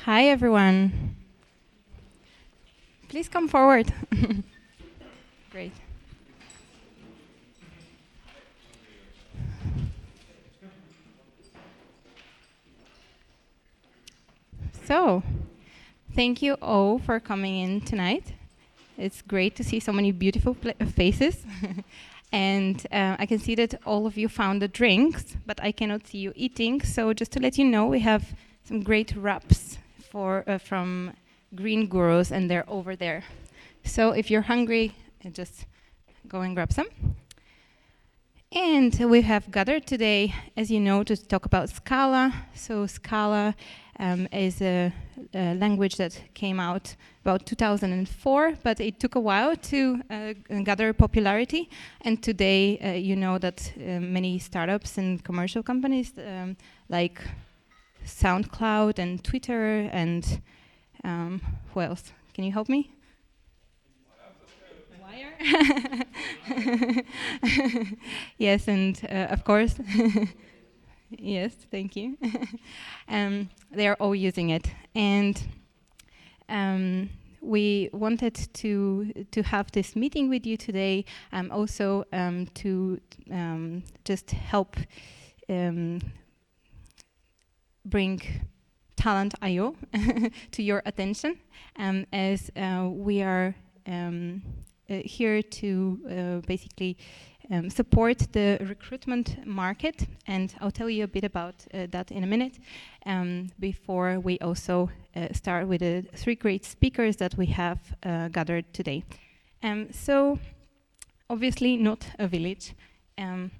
Hi, everyone. Please come forward. Great. So, thank you all for coming in tonight. It's great to see so many beautiful faces. And I can see that all of you found the drinks, but I cannot see you eating. So just to let you know, we have some great wraps from Green Gurus, and they're over there. So if you're hungry, just go and grab some. And we have gathered today, as you know, to talk about Scala. So Scala is a language that came out about 2004, but it took a while to gather popularity. And today, you know that many startups and commercial companies like SoundCloud and Twitter and who else? Can you help me? Yes, and of course, yes, thank you. They are all using it, and we wanted to have this meeting with you today, also to just help bring talent.io to your attention, as we are here to basically support the recruitment market, and I'll tell you a bit about that in a minute, before we also start with the 3 great speakers that we have gathered today. So, obviously not a village, and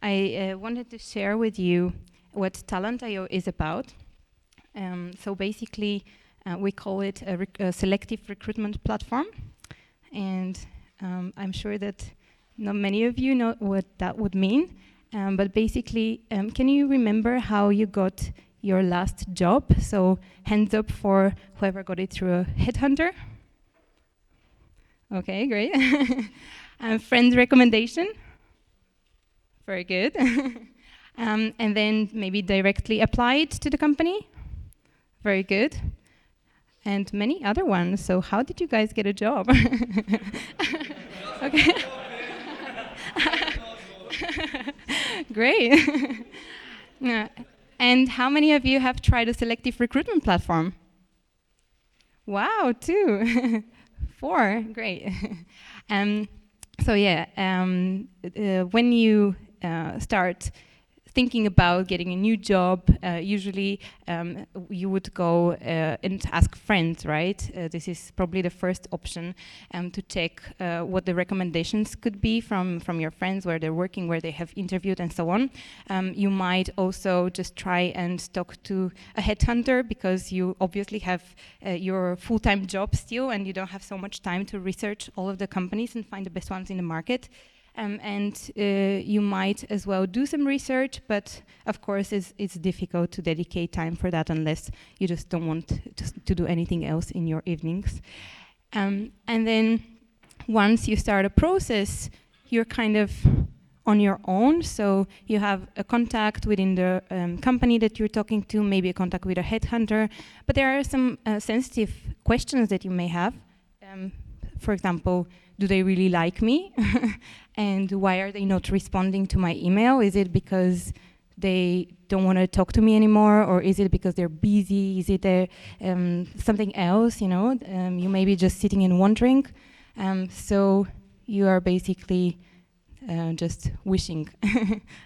I wanted to share with you what talent.io is about. So basically, we call it a selective recruitment platform, and I'm sure that not many of you know what that would mean, but basically, can you remember how you got your last job? So hands up for whoever got it through a headhunter. Okay, great. Friend recommendation. Very good. And then maybe directly applied to the company. Very good. And many other ones. So how did you guys get a job? Okay. Great. Yeah. And how many of you have tried a selective recruitment platform? Wow, 2. 4, great. So yeah, when you start thinking about getting a new job, usually you would go and ask friends, right? This is probably the first option, to check what the recommendations could be from your friends, where they're working, where they have interviewed, and so on. You might also just try and talk to a headhunter, because you obviously have your full-time job still, and you don't have so much time to research all of the companies and find the best ones in the market. And you might as well do some research, but of course it's difficult to dedicate time for that unless you just don't want to do anything else in your evenings. And then once you start a process, you're kind of on your own, so you have a contact within the company that you're talking to, maybe a contact with a headhunter, but there are some sensitive questions that you may have. For example, do they really like me? And why are they not responding to my email? Is it because they don't want to talk to me anymore, or is it because they're busy? Is it something else, you know? You may be just sitting and wondering. So you are basically just wishing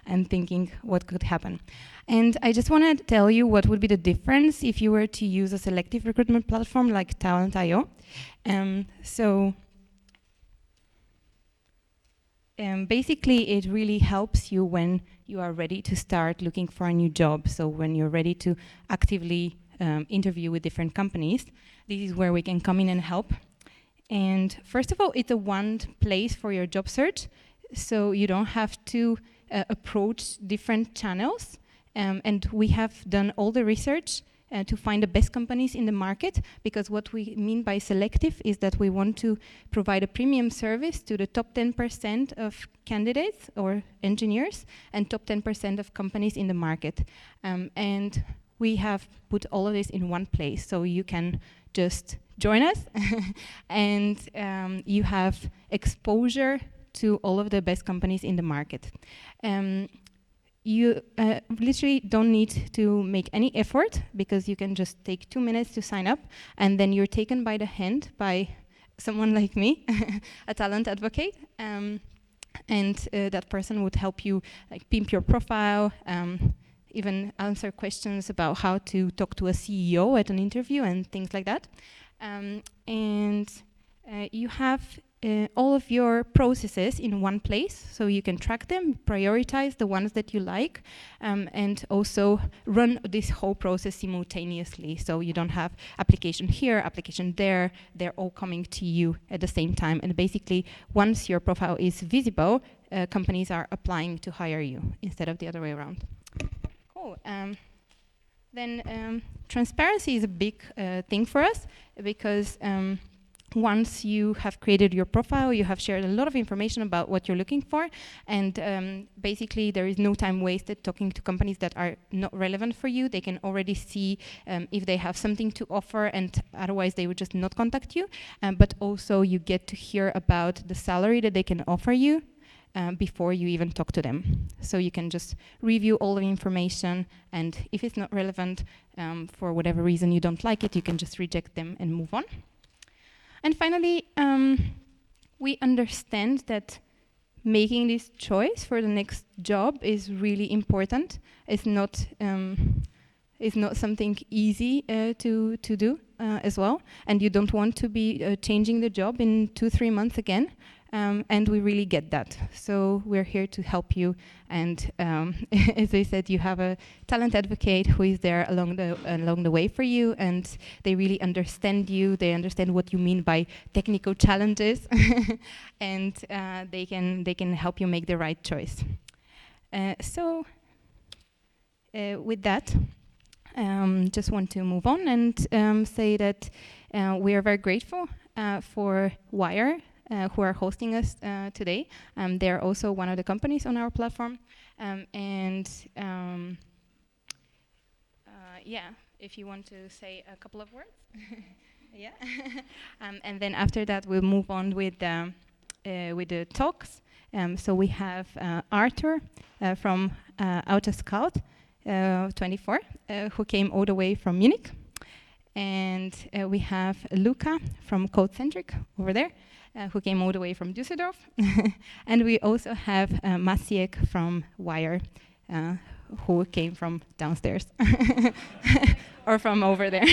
and thinking what could happen. And I just want to tell you what would be the difference if you were to use a selective recruitment platform like talent.io. Basically, it really helps you when you are ready to start looking for a new job. So when you're ready to actively interview with different companies, this is where we can come in and help. And first of all, it's a one place for your job search. So you don't have to approach different channels. And we have done all the research to find the best companies in the market, because what we mean by selective is that we want to provide a premium service to the top 10% of candidates or engineers and top 10% of companies in the market. And we have put all of this in one place, so you can just join us and you have exposure to all of the best companies in the market. You literally don't need to make any effort, because you can just take 2 minutes to sign up, and then you're taken by the hand by someone like me, a talent advocate, and that person would help you like pimp your profile, even answer questions about how to talk to a CEO at an interview and things like that. And you have all of your processes in one place, so you can track them, prioritize the ones that you like, and also run this whole process simultaneously. So you don't have application here, application there, they're all coming to you at the same time. And basically, once your profile is visible, companies are applying to hire you instead of the other way around. Cool. Then transparency is a big thing for us, because once you have created your profile, you have shared a lot of information about what you're looking for, and basically there is no time wasted talking to companies that are not relevant for you. They can already see if they have something to offer, and otherwise they would just not contact you. But also you get to hear about the salary that they can offer you before you even talk to them. So you can just review all the information, and if it's not relevant, for whatever reason you don't like it, you can just reject them and move on. And finally, we understand that making this choice for the next job is really important. It's not something easy to do as well, and you don't want to be changing the job in 2-3 months again. And we really get that. So we're here to help you. And as I said, you have a talent advocate who is there along the way for you, and they really understand you. They understand what you mean by technical challenges, and they can help you make the right choice. So with that, just want to move on and say that we are very grateful for Wire, who are hosting us today. They're also one of the companies on our platform. Yeah, if you want to say a couple of words. Yeah. And then after that, we'll move on with the talks. So we have Arthur from Autoscout 24, who came all the way from Munich. And we have Luca from CodeCentric over there, who came all the way from Düsseldorf. And we also have Maciek from Wire, who came from downstairs, or from over there.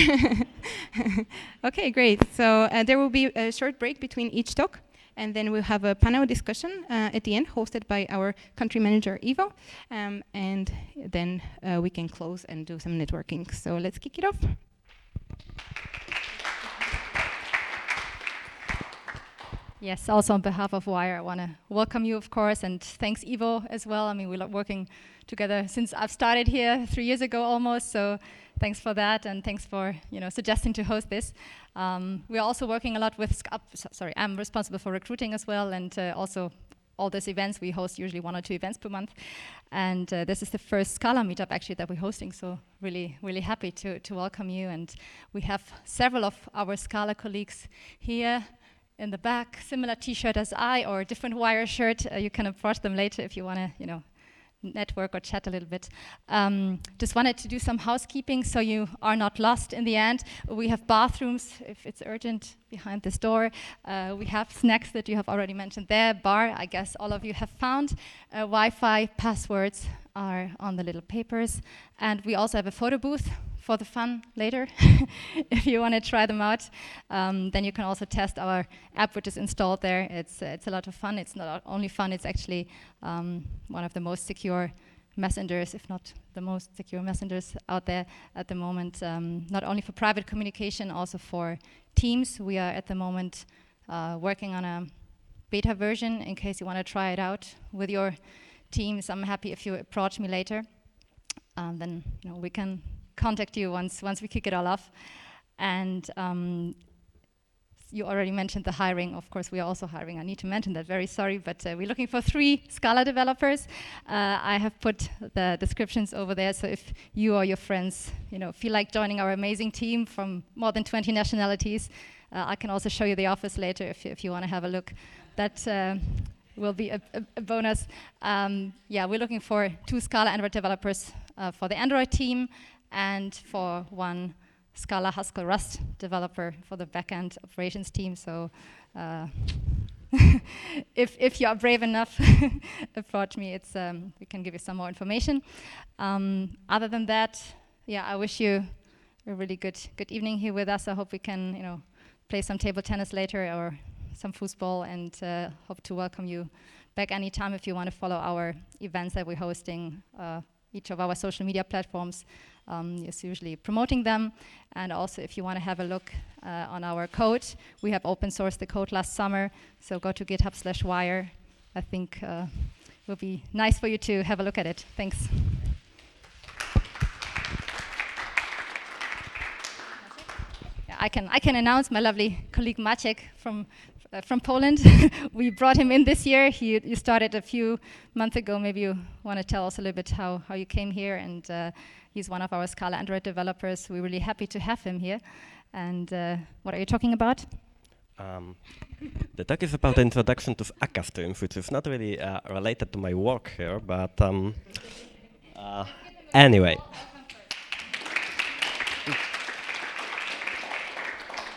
Okay, great. So there will be a short break between each talk, and then we'll have a panel discussion at the end, hosted by our country manager, Ivo. And then we can close and do some networking. So let's kick it off. Yes, also on behalf of Wire, I want to welcome you, of course, and thanks Ivo as well. I mean, we're working together since I've started here 3 years ago almost, so thanks for that, and thanks for suggesting to host this. We're also working a lot with, I'm responsible for recruiting as well, and also all these events. We host usually 1 or 2 events per month, and this is the first Scala meetup actually that we're hosting, so really, really happy to welcome you. And we have several of our Scala colleagues here in the back, similar t-shirt as I, or a different Wire shirt. You can approach them later if you want to, network or chat a little bit. Just wanted to do some housekeeping so you are not lost in the end. We have bathrooms, if it's urgent, behind this door. We have snacks that you have already mentioned there. Bar, I guess all of you have found. Wi-Fi passwords are on the little papers. And we also have a photo booth for the fun later. If you want to try them out, then you can also test our app, which is installed there. It's a lot of fun. It's not only fun, it's actually one of the most secure messengers, if not the most secure messengers out there at the moment, not only for private communication, also for teams. We are at the moment working on a beta version in case you want to try it out with your teams. I'm happy if you approach me later. Then we can contact you once we kick it all off. And you already mentioned the hiring. Of course, we are also hiring. I need to mention that. Very sorry, but we're looking for 3 Scala developers. I have put the descriptions over there, so if you or your friends, feel like joining our amazing team from more than 20 nationalities, I can also show you the office later if you want to have a look. That will be a bonus. Yeah, we're looking for 2 Scala Android developers for the Android team, and for 1 Scala Haskell Rust developer for the backend operations team. So if you are brave enough, approach me. We can give you some more information. Other than that, yeah, I wish you a really good evening here with us. I hope we can, play some table tennis later or some foosball, and hope to welcome you back anytime if you want to follow our events that we're hosting. Each of our social media platforms is usually promoting them. And also, if you want to have a look on our code, we have open sourced the code last summer. So go to github/wire. I think it will be nice for you to have a look at it. Thanks. Yeah, I can announce my lovely colleague Maciek from Poland. We brought him in this year. You started a few months ago. Maybe you want to tell us a little bit how you came here. And he's one of our Scala Android developers. We're really happy to have him here. And what are you talking about? The talk is about the introduction to akka streams, which is not really related to my work here, but anyway.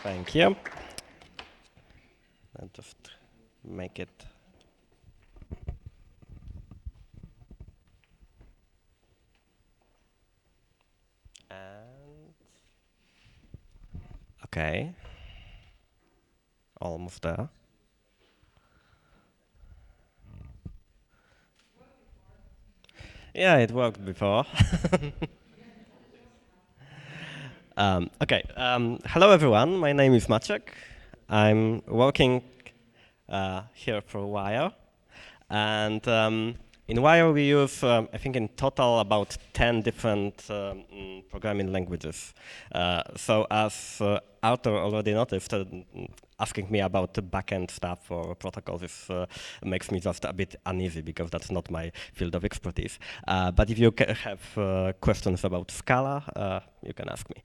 Thank you. I'll just make it. And okay. Almost there. Yeah, it worked before. Okay. Hello, everyone. My name is Maciek. I'm working here for Wire. And in Wire, we use, I think, in total about 10 different programming languages. So as Arthur already noticed, asking me about the backend stuff or protocols makes me just a bit uneasy because that's not my field of expertise. But if you have questions about Scala, you can ask me.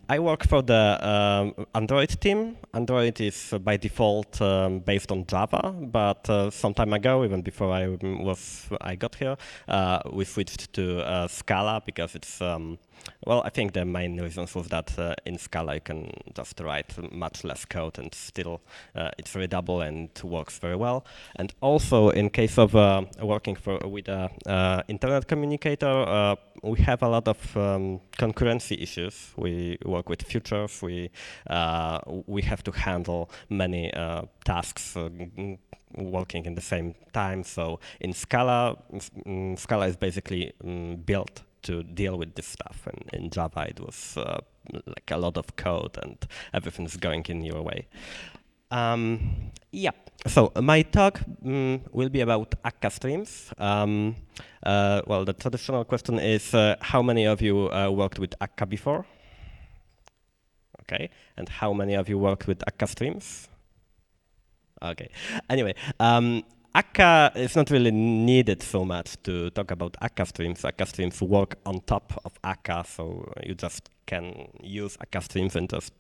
I work for the Android team. Android is by default based on Java, but some time ago, even before I got here, we switched to Scala because it's well, I think the main reasons was that in Scala you can just write much less code and still it's readable and works very well. And also in case of working with an internet communicator, we have a lot of concurrency issues. We work with futures. We have to handle many tasks working in the same time. So in Scala, Scala is basically built to deal with this stuff, and in Java it was like a lot of code and everything's going in your way. Yeah, so my talk will be about akka streams. Well, the traditional question is how many of you worked with akka before? Okay, and how many of you worked with akka streams? Okay, anyway. Akka is not really needed so much to talk about akka streams. Akka streams work on top of akka, so you just can use akka streams and just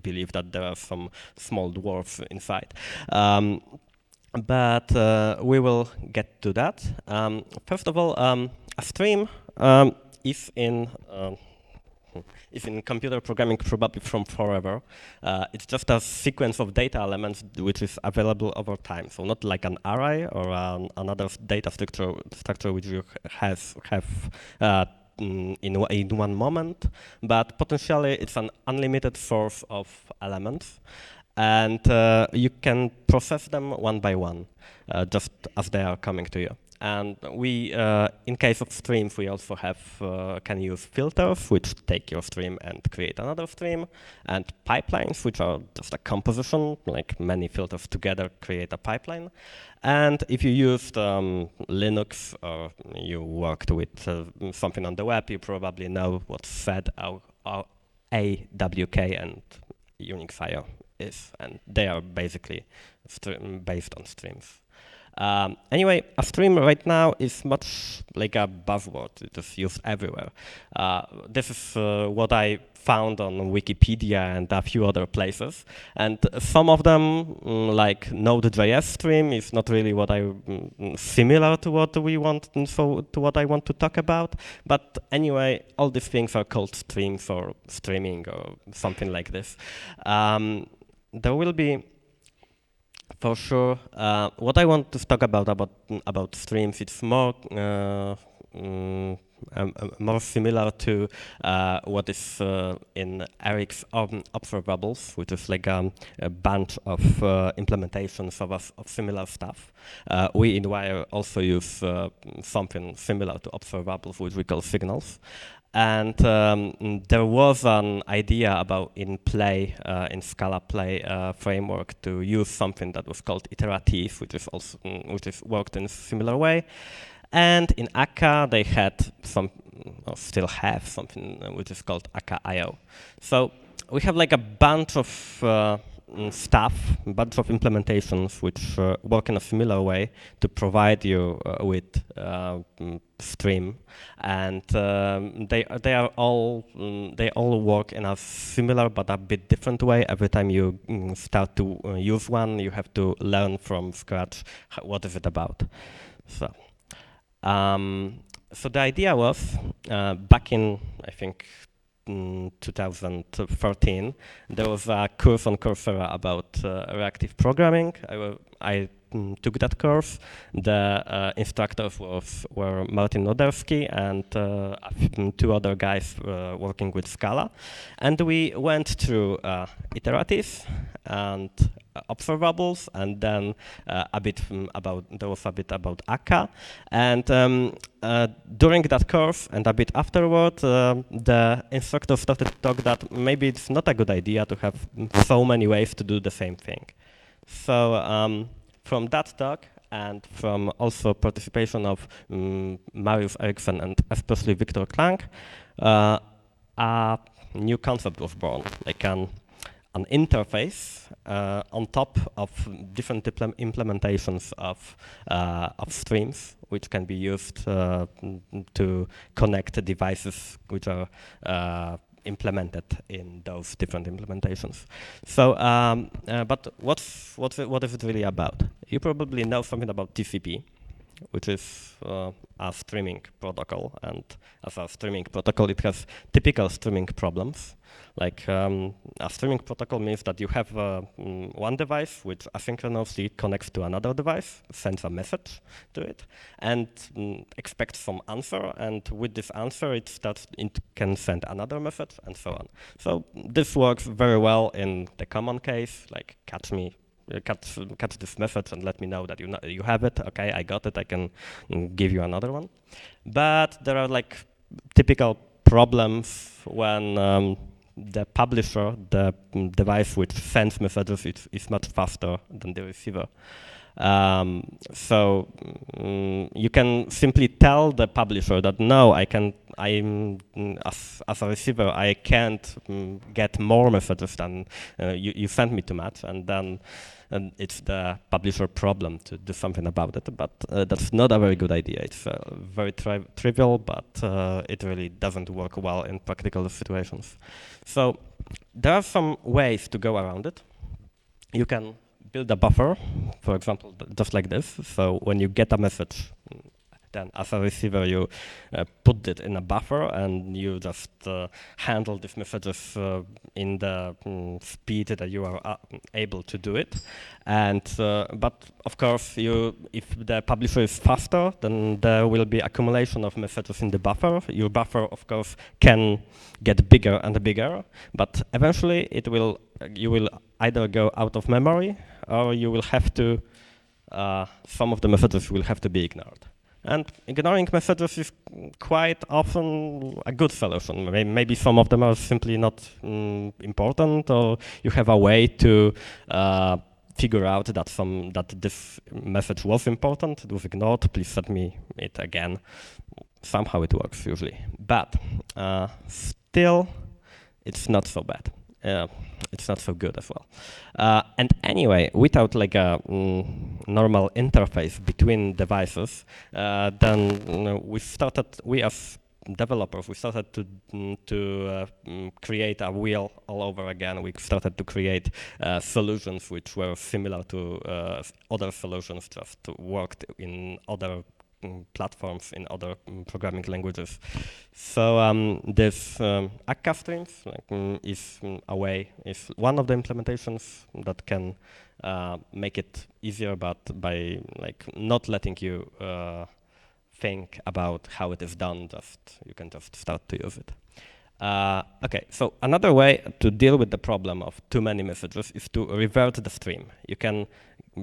believe that there are some small dwarfs inside. But we will get to that. First of all, a stream is in computer programming probably from forever. It's just a sequence of data elements which is available over time. So not like an array or another data structure which you have in one moment, but potentially it's an unlimited source of elements. And you can process them one by one, just as they are coming to you. And we, in case of streams, we also have can use filters, which take your stream and create another stream, and pipelines, which are just a composition, like many filters together create a pipeline. And if you used Linux or you worked with something on the web, you probably know what fed AWK and Unifier is, and they are basically based on streams. Anyway, a stream right now is much like a buzzword. It is used everywhere. This is what I found on Wikipedia and a few other places. And some of them, like Node.js stream, is not really what similar to what we want, and so to what I want to talk about. But anyway, all these things are called streams or streaming or something like this. There will be, for sure, what I want to talk about streams, it's more more similar to what is in Eric's observables, which is like a bunch of implementations of similar stuff. We in Wire also use something similar to observables, which we call signals. And there was an idea about in Scala Play framework to use something that was called iterative, which is worked in a similar way. And in Akka, they had or still have something which is called Akka.io. So we have like a bunch of stuff, a bunch of implementations which work in a similar way to provide you with stream, and they all work in a similar but a bit different way. Every time you start to use one, you have to learn from scratch what is it about. So the idea was, back in, I think, 2013, there was a course on Coursera about reactive programming. I took that course. The instructors were Martin Noderski and two other guys working with Scala. And we went through iteratives and observables, and then there was a bit about Akka. And during that course and a bit afterward, the instructor started to talk that maybe it's not a good idea to have so many ways to do the same thing. So from that talk, and from also participation of Marius Eriksen and especially Victor Klang, a new concept was born, like an interface on top of different implementations of streams, which can be used to connect devices which are implemented in those different implementations. So, but what is it really about? You probably know something about TCP, which is a streaming protocol, and as a streaming protocol, it has typical streaming problems. Like a streaming protocol means that you have one device which asynchronously connects to another device, sends a message to it, and expects some answer. And with this answer, it can send another message, and so on. So this works very well in the common case, like catch this message and let me know that you have it. Okay, I got it. I can give you another one. But there are like typical problems when the publisher, the device which sends messages, is much faster than the receiver. So you can simply tell the publisher that no, as a receiver, I can't get more messages than you sent me too much, and then it's the publisher problem to do something about it. But that's not a very good idea. It's very trivial, but it really doesn't work well in practical situations. So there are some ways to go around it. You can build a buffer, for example, just like this. So when you get a message, then as a receiver, you put it in a buffer, and you just handle these messages in the speed that you are able to do it. And but of course, if the publisher is faster, then there will be accumulation of messages in the buffer. Your buffer, of course, can get bigger and bigger, but eventually you will either go out of memory, or you will have to some of the messages will have to be ignored. And ignoring messages is quite often a good solution. Maybe some of them are simply not important, or you have a way to figure out that this message was important, it was ignored, please send me it again. Somehow it works usually. But still, it's not so bad. It's not so good as well. And anyway, without like a normal interface between devices, then we as developers, we started to create a wheel all over again. We started to create solutions which were similar to other solutions, just worked in other platforms, in other programming languages. So this akka streams is a way, is one of the implementations that can make it easier, but by like not letting you think about how it is done, you can just start to use it. Okay, so another way to deal with the problem of too many messages is to revert the stream. You can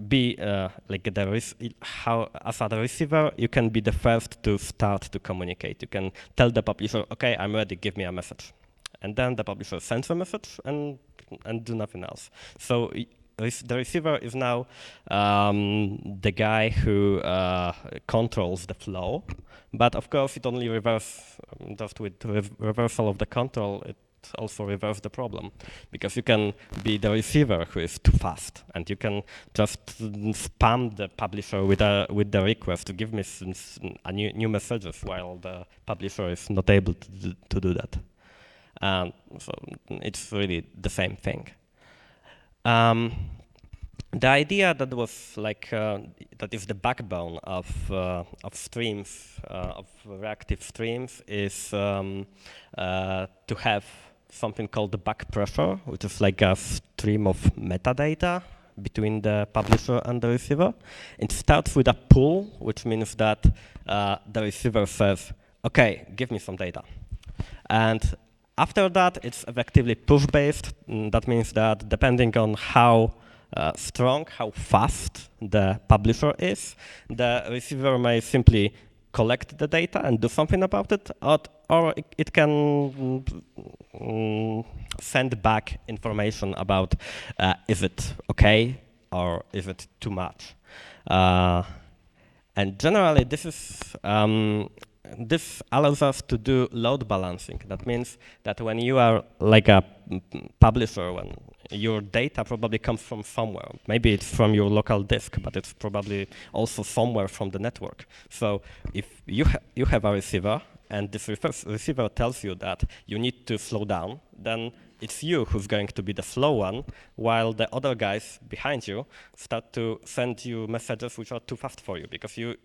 be like as a receiver, you can be the first to start to communicate. You can tell the publisher, okay, I'm ready, give me a message. And then the publisher sends a message and do nothing else. So the receiver is now the guy who controls the flow, but of course it only reverses, just with reversal of the control, it also reverses the problem, because you can be the receiver who is too fast, and you can just spam the publisher with the request to give me a new messages, while the publisher is not able to do that. So it's really the same thing. The idea that was like that is the backbone of streams, of reactive streams, is to have something called the back pressure, which is like a stream of metadata between the publisher and the receiver. It starts with a pull, which means that the receiver says, "Okay, give me some data," and after that, it's effectively push-based. That means that depending on how strong, how fast the publisher is, the receiver may simply collect the data and do something about it, or it can send back information about is it okay or is it too much. And generally, this allows us to do load balancing. That means that when you are like a publisher, when your data probably comes from somewhere. Maybe it's from your local disk, but it's probably also somewhere from the network. So if you have a receiver, and this receiver tells you that you need to slow down, then it's you who's going to be the slow one, while the other guys behind you start to send you messages which are too fast for you, because you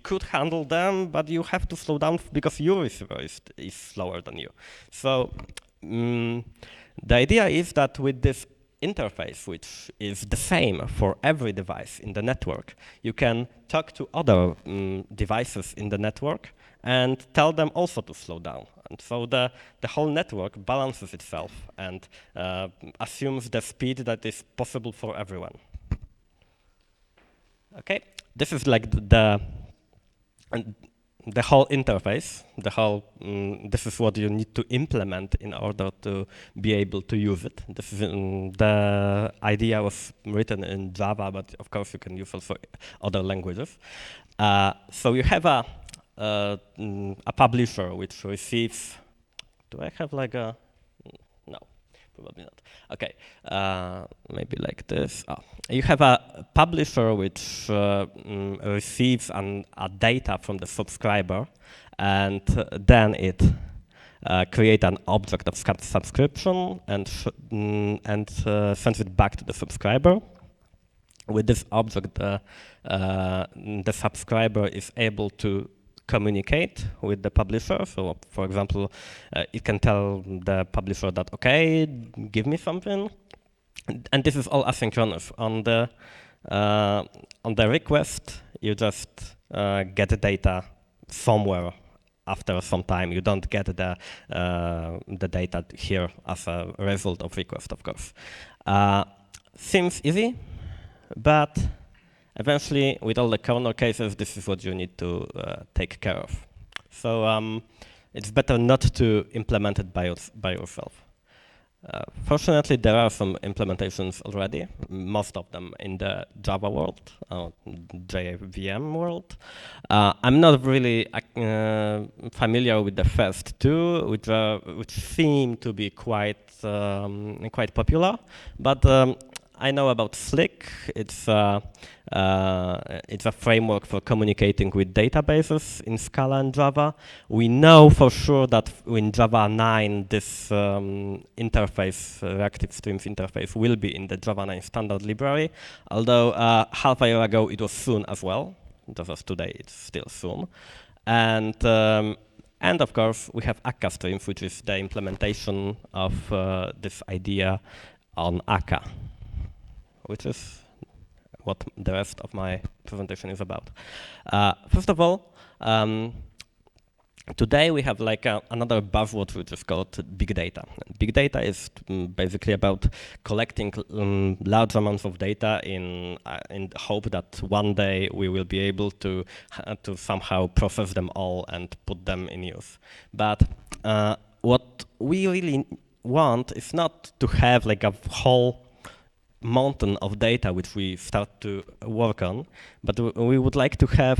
could handle them, but you have to slow down because your receiver is slower than you. So the idea is that with this interface, which is the same for every device in the network, you can talk to other devices in the network and tell them also to slow down. And so the whole network balances itself and assumes the speed that is possible for everyone. Okay, this is like the whole interface. This is what you need to implement in order to be able to use it. This is the idea was written in Java, but of course you can use also other languages. So you have a publisher which receives. Do I have like a? No, probably not. Okay, maybe like this. You have a publisher which receives a data from the subscriber, and then it creates an object of subscription and sends it back to the subscriber. With this object, the subscriber is able to communicate with the publisher. So, for example, it can tell the publisher that, okay, give me something. And this is all asynchronous. On the request, you just get the data somewhere after some time. You don't get the data here as a result of request, of course. Seems easy, but eventually, with all the corner cases, this is what you need to take care of. So it's better not to implement it by yourself. Fortunately, there are some implementations already, most of them in the Java world, JVM world. I'm not really familiar with the first two, which seem to be quite popular, but I know about Slick. It's a framework for communicating with databases in Scala and Java. We know for sure that in Java 9, this interface, reactive streams interface, will be in the Java 9 standard library, although half a year ago it was soon as well. Just as today, it's still soon. And of course, we have Akka streams, which is the implementation of this idea on Akka, which is what the rest of my presentation is about. First of all, today we have like another buzzword which is called big data. Big data is basically about collecting large amounts of data in the hope that one day we will be able to somehow process them all and put them in use. But what we really want is not to have like a whole mountain of data which we start to work on, but we would like to have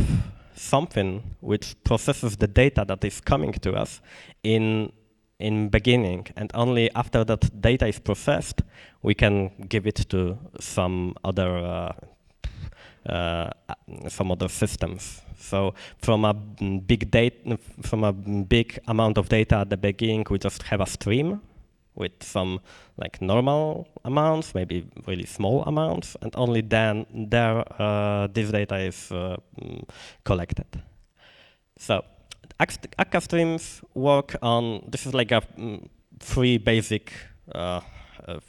something which processes the data that is coming to us in beginning, and only after that data is processed, we can give it to some other systems. So from a big amount of data at the beginning, we just have a stream with some like normal amounts, maybe really small amounts, and only then this data is collected. So Akka streams work on, this is like a three basic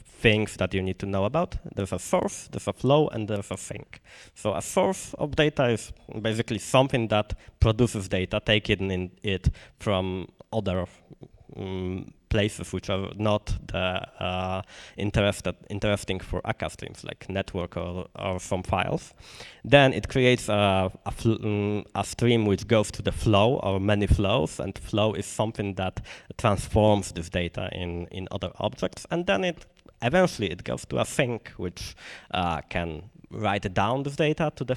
things that you need to know about. There's a source, there's a flow, and there's a sink. So a source of data is basically something that produces data, taking it from other places which are not interesting for Akka streams, like network or some files. Then it creates a stream which goes to the flow or many flows, and flow is something that transforms this data in other objects, and then eventually it goes to a sink which can write down this data to the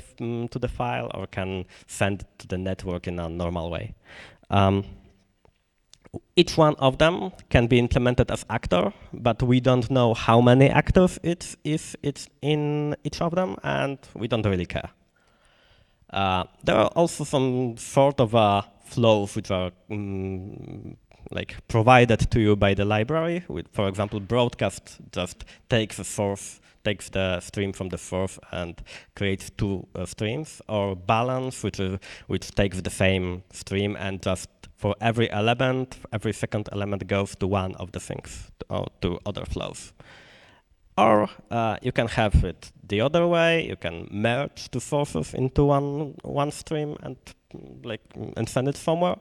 file or can send it to the network in a normal way. Each one of them can be implemented as actor, but we don't know how many actors it's in each of them, and we don't really care. There are also some sort of flows which are like provided to you by the library. For example, broadcast just takes a source, takes the stream from the source and creates two streams, or balance, which takes the same stream and just for every element, every second element goes to one of the things or to other flows. Or you can have it the other way. You can merge two sources into one stream and send it somewhere.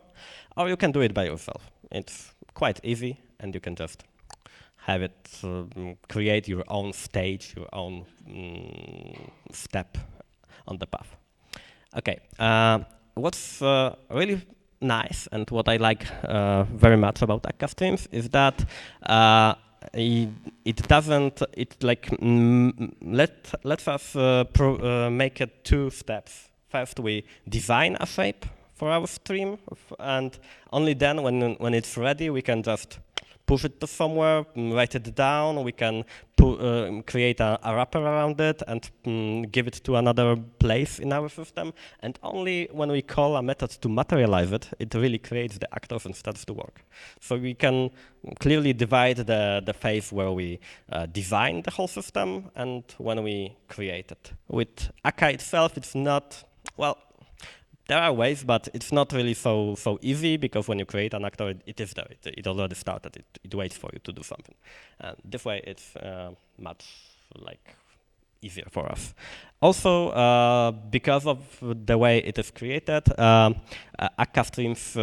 Or you can do it by yourself. It's quite easy, and you can just have it create your own stage, your own step on the path. Okay, what's really nice and what I like very much about Akka streams is that it lets us make it two steps. First, we design a shape for our stream, and only then, when it's ready, we can just push it to somewhere, write it down. We can create a wrapper around it and give it to another place in our system. And only when we call a method to materialize it, it really creates the actors and starts to work. So we can clearly divide the phase where we design the whole system and when we create it. With Akka itself, it's not, well, there are ways, but it's not really so easy, because when you create an actor, it is there. It already started. It waits for you to do something. And this way, it's much easier for us. Also, because of the way it is created, akka streams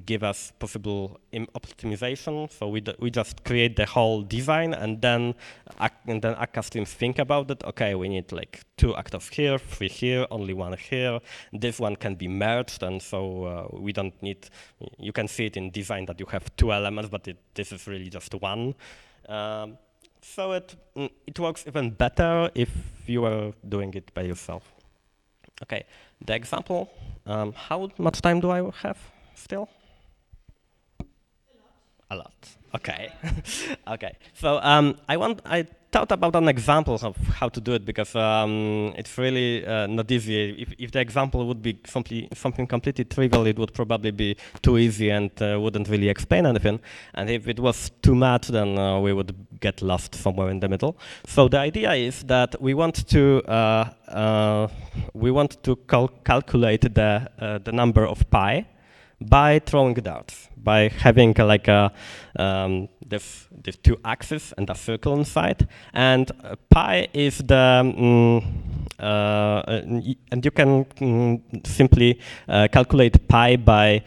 give us possible optimization. So we just create the whole design, and then akka streams think about it. Okay, we need like 2 actors here, 3 here, only 1 here. This one can be merged, and so we don't need. You can see it in design that you have 2 elements, but this is really just 1. So it works even better if you are doing it by yourself. Okay, the example. How much time do I have still? A lot. Okay. Okay. So I thought about an example of how to do it because it's really not easy. If the example would be something completely trivial, it would probably be too easy and wouldn't really explain anything. And if it was too much, then we would get lost somewhere in the middle. So the idea is that we want to calculate the number of pi by throwing darts, by having this 2 axes and a circle inside, and pi is the and you can simply calculate pi by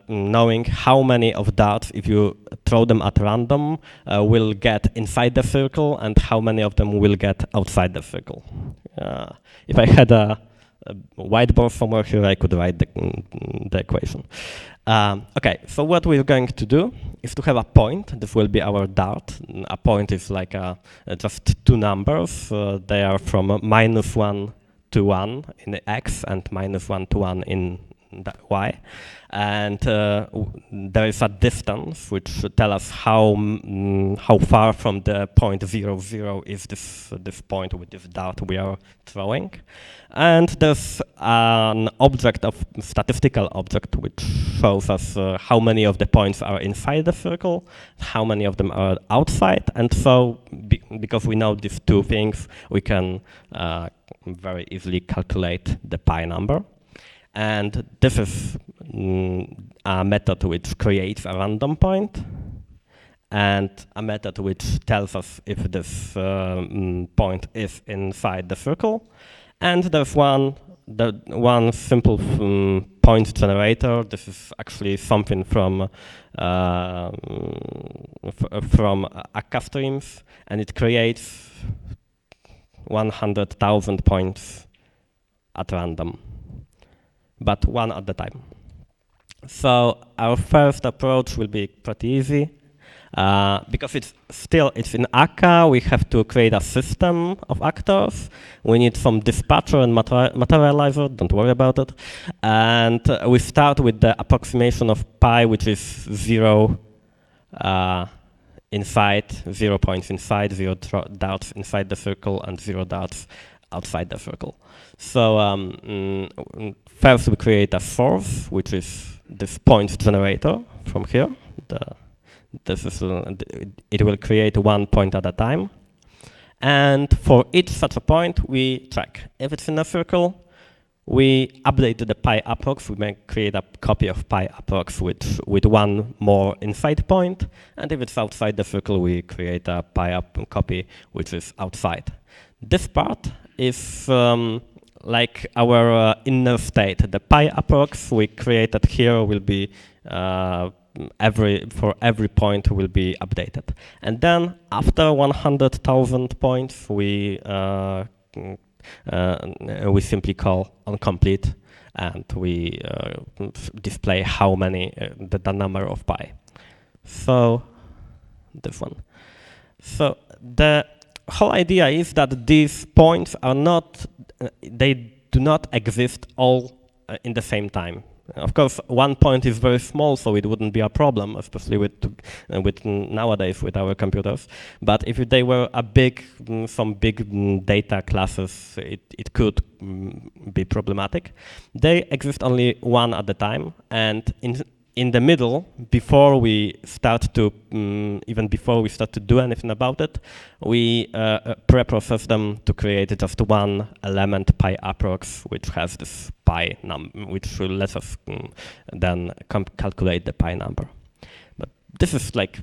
knowing how many of darts, if you throw them at random, will get inside the circle and how many of them will get outside the circle. If I had a whiteboard somewhere here, I could write the equation. Okay, so what we're going to do is to have a point. This will be our dart. A point is like just 2 numbers. They are from -1 to 1 in the x and -1 to 1 in the y. And there is a distance which should tell us how far from the point 0, 0 is this point with this dart we are throwing. And there's an object of statistical object which shows us how many of the points are inside the circle, how many of them are outside. And so because we know these 2 things, we can very easily calculate the pi number. And this is a method which creates a random point, and a method which tells us if this point is inside the circle. And there's one simple point generator. This is actually something from akka streams, and it creates 100,000 points at random, but 1 at a time. So our first approach will be pretty easy. Because it's in akka, we have to create a system of actors. We need some dispatcher and materializer, don't worry about it. And we start with the approximation of pi, which is 0 inside, 0 points inside, 0 darts inside the circle, and 0 darts outside the circle. So first we create a source, which is this point generator from here. It will create 1 point at a time. And for each such a point, we check. If it's in a circle, we update the pi approx. We may create a copy of pi approx with 1 more inside point. And if it's outside the circle, we create a pi copy which is outside. This part is like our inner state. The pi approx we created here will be for every point will be updated. And then after 100,000 points, we simply call onComplete, and we display how many, the number of pi. So this one. So the whole idea is that these points are not, they do not exist all in the same time. Of course, 1 point is very small, so it wouldn't be a problem, especially with nowadays with our computers. But if they were some big data classes, it could be problematic. They exist only 1 at a time, and in the middle, before we start to do anything about it, we pre-process them to create just 1 element pi approx, which has this pi number, which will let us then calculate the pi number. But this is like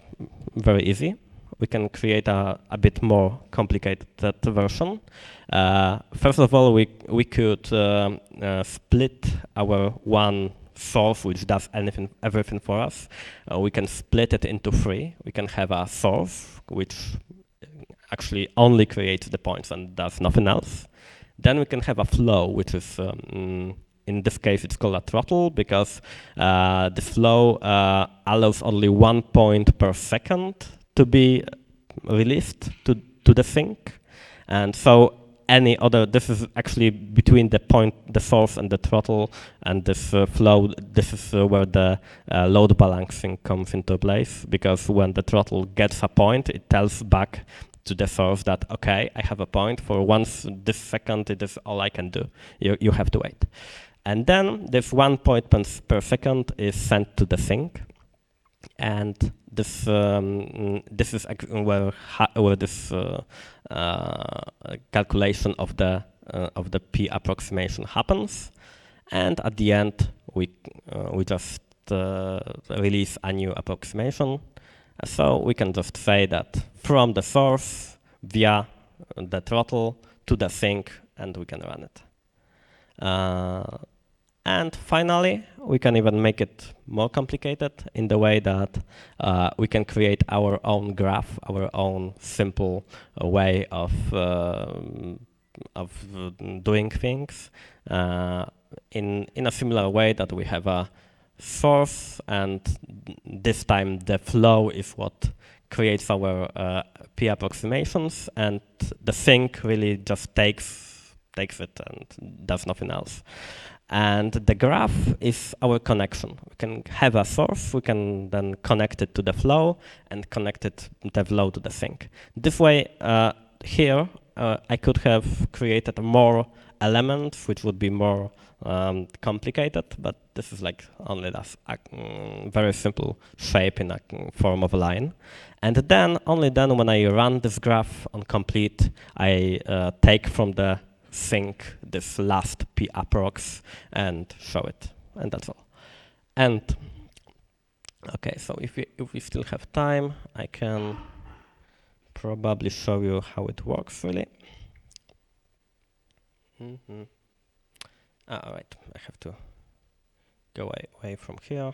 very easy. we can create a bit more complicated version. First of all, we could split our one source which does everything for us. We can split it into three. We can have a source which actually only creates the points and does nothing else. Then we can have a flow, which is in this case it's called a throttle because the flow allows only 1 point per second to be released to the sink. And so any other, this is actually between the source and the throttle, and this flow, this is where the load balancing comes into place, because when the throttle gets a point, it tells back to the source that, okay, I have a point for once this second, it is all I can do. You have to wait. And then this 1 point per second is sent to the sink. And this this is where this calculation of the P approximation happens. And at the end, we just release a new approximation. So we can just say that from the source via the throttle to the sink, and we can run it. And finally, we can even make it more complicated in the way that we can create our own graph, our own simple way of doing things in a similar way that we have a source, and this time the flow is what creates our P approximations, and the sink really just takes it and does nothing else. And the graph is our connection. We can have a source, we can then connect it to the flow and connect the flow to the sink. This way, here, I could have created more elements, which would be more complicated, but this is like only a very simple shape in a form of a line. And then, only then, when I run this graph on complete, I take from the sink this last P approx and show it, and that's all. And okay, so if we still have time, I can probably show you how it works really. All right, I have to go away from here.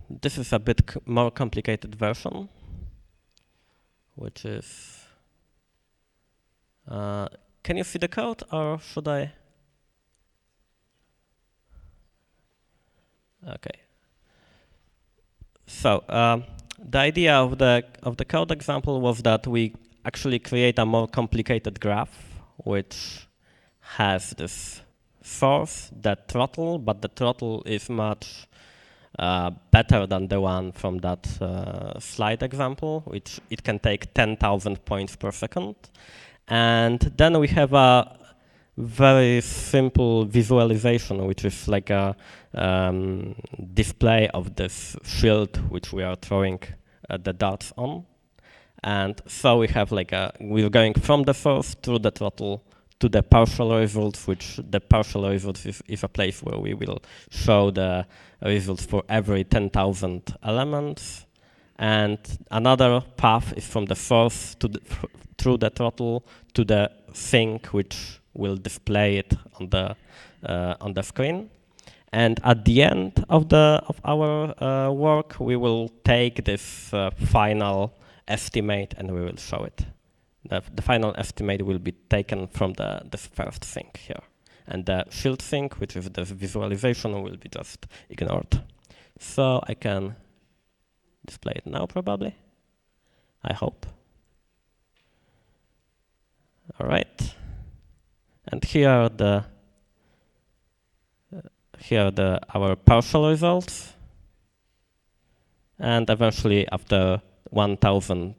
This is a bit more complicated version, which is, can you see the code, or should I? Okay. So the idea of the code example was that we actually create a more complicated graph, which has this source, that throttle, but the throttle is much better than the one from that slide example, which it can take 10,000 points per second. And then we have a very simple visualization, which is like a display of this shield which we are throwing the dots on. And so we have like we're going from the source through the throttle to the partial results, which the partial results is a place where we will show the results for every 10,000 elements. And another path is from the source to through the throttle to the sink, which will display it on the screen. And at the end of our work, we will take this final estimate and we will show it. The final estimate will be taken from this first sink here. And the shield sink, which is the visualization, will be just ignored. So I can display it now, probably. I hope. All right. And here are our partial results. And eventually, after 100,000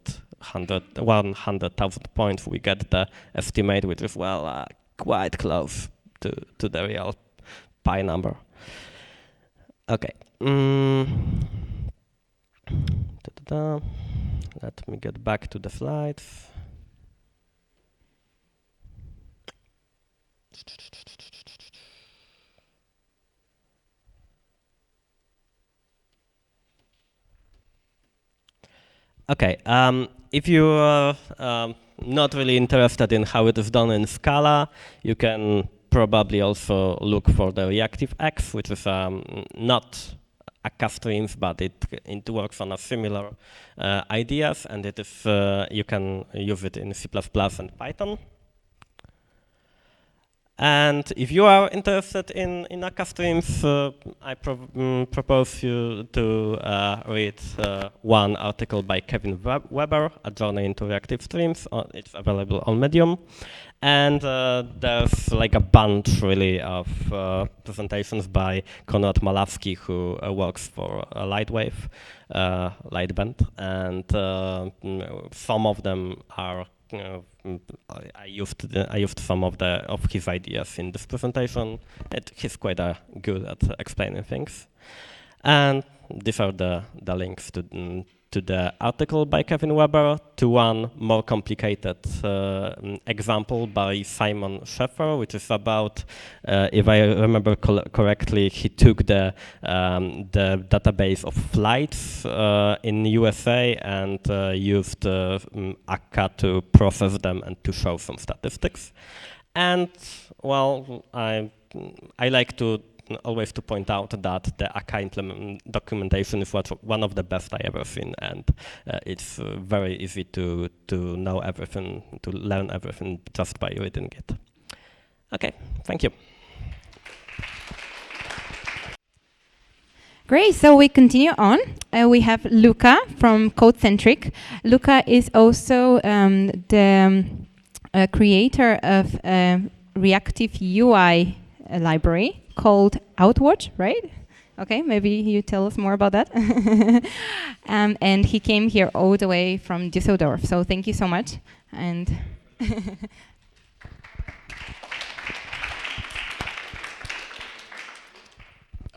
points, we get the estimate, which is, well, quite close to the real pi number. Okay. Let me get back to the slides. Okay, if you are not really interested in how it is done in Scala, you can probably also look for the reactive X, which is not akka streams, but it works on a similar ideas, and it is you can use it in C++ and Python. And if you are interested in akka streams, I propose you to read one article by Kevin Weber, A Journey into Reactive Streams. It's available on Medium. And there's like a bunch really of presentations by Konrad Malawski, who works for Lightwave, Lightband, and some of them are. I used some of his ideas in this presentation. He's quite good at explaining things, and these are the links to the article by Kevin Weber, to one more complicated example by Simon Scheffer, which is about, if I remember correctly, he took the database of flights in USA and used akka to process them and to show some statistics. And well, I like to always to point out that the akka documentation is one of the best I ever seen, and it's very easy to know everything, to learn everything just by reading it. Okay, thank you. Great, so we continue on. We have Luca from CodeCentric. Luca is also the creator of a reactive UI library called Outward, right? Okay, maybe you tell us more about that. And he came here all the way from Düsseldorf, so thank you so much. And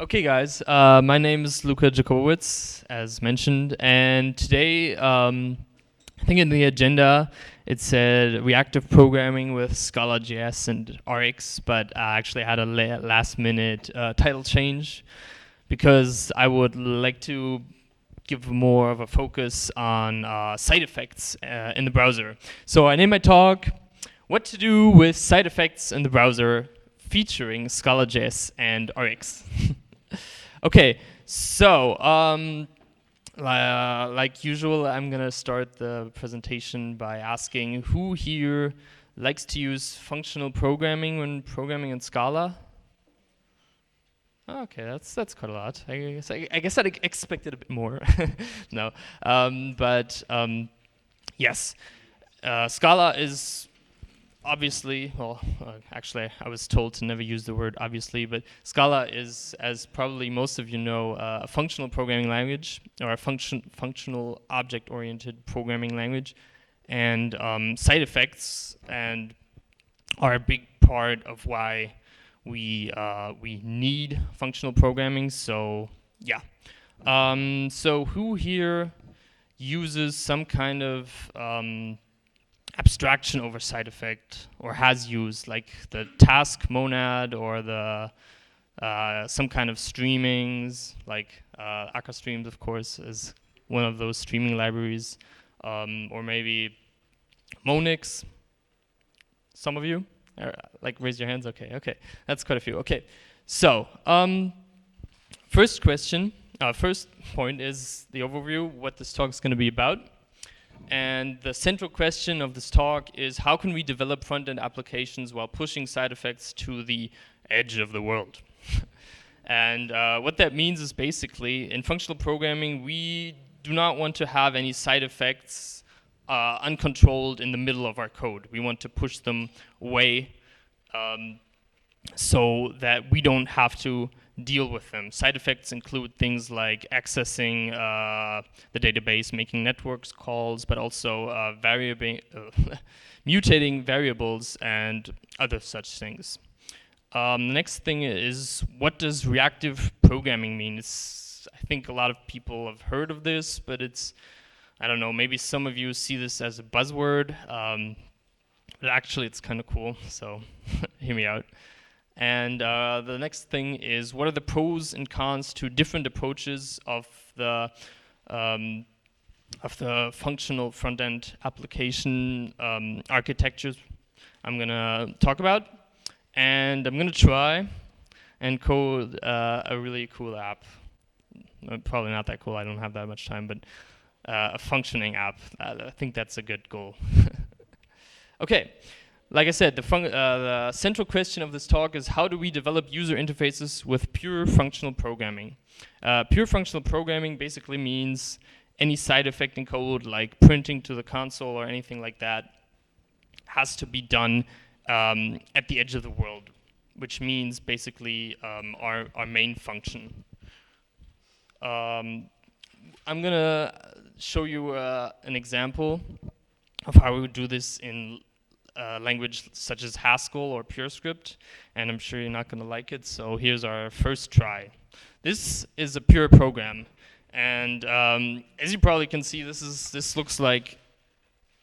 Okay, guys, my name is Luka Jakowicz, as mentioned, and today, I think in the agenda, it said reactive programming with scala.js and Rx, but I actually had a last-minute title change because I would like to give more of a focus on side effects in the browser. So I named my talk, What to Do with Side Effects in the Browser, featuring scala.js and Rx. Okay, so like usual, I'm gonna start the presentation by asking who here likes to use functional programming when programming in Scala? Okay, that's quite a lot. I guess I'd expected a bit more. No, yes, Scala is obviously, well, actually, I was told to never use the word obviously, but Scala is, as probably most of you know, a functional programming language, or a functional object-oriented programming language, and side effects are a big part of why we need functional programming. So yeah, so who here uses some kind of abstraction over side effect, or has used, like the task monad, or the some kind of streamings, like akka streams, of course, is one of those streaming libraries, or maybe Monix. Some of you, like, raise your hands. Okay, that's quite a few. Okay, so first point is the overview, what this talk is going to be about. And the central question of this talk is, how can we develop front-end applications while pushing side effects to the edge of the world? And what that means is basically, in functional programming, we do not want to have any side effects uncontrolled in the middle of our code. We want to push them away so that we don't have to deal with them. Side effects include things like accessing the database, making networks calls, but also mutating variables and other such things. The next thing is, what does reactive programming mean? I think a lot of people have heard of this, but I don't know, maybe some of you see this as a buzzword, but actually it's kind of cool, so hear me out. And the next thing is, what are the pros and cons to different approaches of the the functional front-end application architectures I'm gonna talk about, and I'm gonna try and code a really cool app. Probably not that cool, I don't have that much time, but a functioning app. I think that's a good goal. Okay, like I said, the central question of this talk is how do we develop user interfaces with pure functional programming? Pure functional programming basically means any side effect in code, like printing to the console or anything like that, has to be done at the edge of the world, which means basically our main function. I'm gonna show you an example of how we would do this in language such as Haskell or PureScript, and I'm sure you're not gonna like it, so here's our first try. This is a pure program, and as you probably can see, this looks like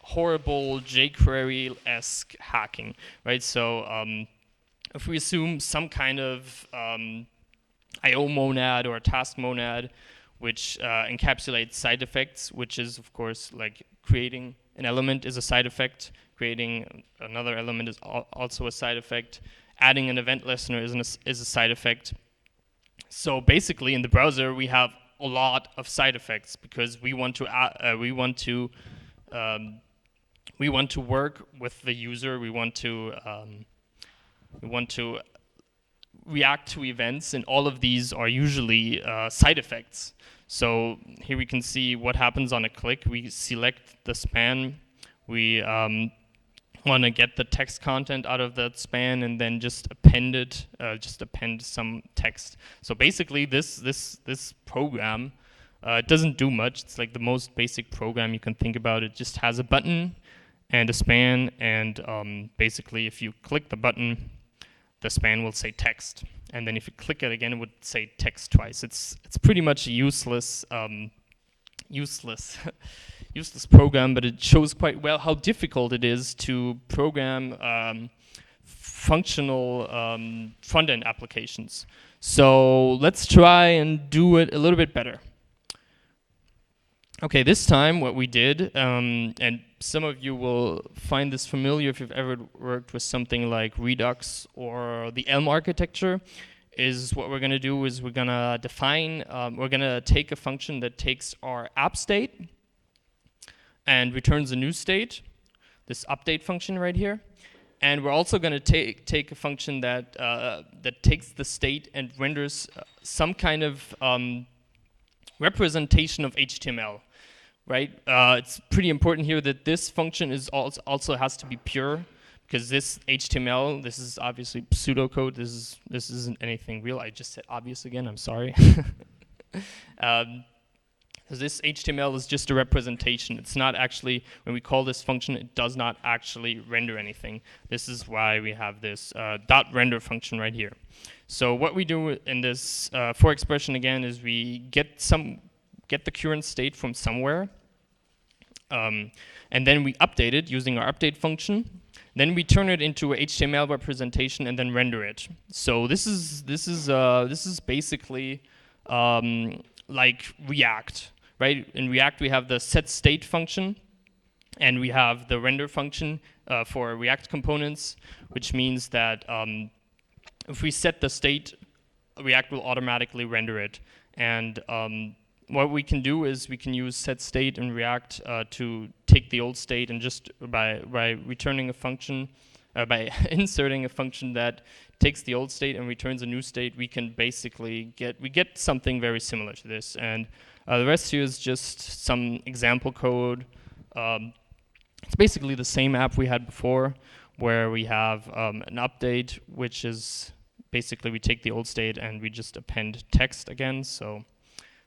horrible jQuery-esque hacking, right? So if we assume some kind of IO monad or a task monad, which encapsulates side effects, which is of course like creating an element is a side effect, creating another element is also a side effect, adding an event listener is a side effect. So basically in the browser we have a lot of side effects because we want to work with the user. We want to react to events, and all of these are usually side effects. So here we can see what happens on a click. We select the span. We want to get the text content out of that span and then just append it, just append some text. So basically this program, it doesn't do much. It's like the most basic program you can think about. It just has a button and a span, and basically if you click the button, the span will say text, and then if you click it again, it would say text twice. It's pretty much a useless useless program, but it shows quite well how difficult it is to program functional front-end applications. So let's try and do it a little bit better. Okay, this time what we did, and some of you will find this familiar if you've ever worked with something like Redux or the Elm architecture, is what we're going to do is we're going to define, we're going to take a function that takes our app state and returns a new state, this update function right here. And we're also going to take a function that, that takes the state and renders some kind of representation of HTML. Right? It's pretty important here that this function is also has to be pure, because this HTML, this is obviously pseudocode. This isn't anything real. I just said obvious again. I'm sorry. Because this HTML is just a representation. It's not actually, when we call this function, it does not actually render anything. This is why we have this .render function right here. So what we do in this for expression again is we get the current state from somewhere, and then we update it using our update function. Then we turn it into a HTML representation and then render it. So this is basically like React, right? In React we have the setState function, and we have the render function for React components, which means that if we set the state, React will automatically render it. And what we can do is we can use setState in React to take the old state, and just by returning a function, by inserting a function that takes the old state and returns a new state, we can basically get something very similar to this. And the rest here is just some example code. It's basically the same app we had before, where we have an update, which is basically we take the old state and we just append text again. So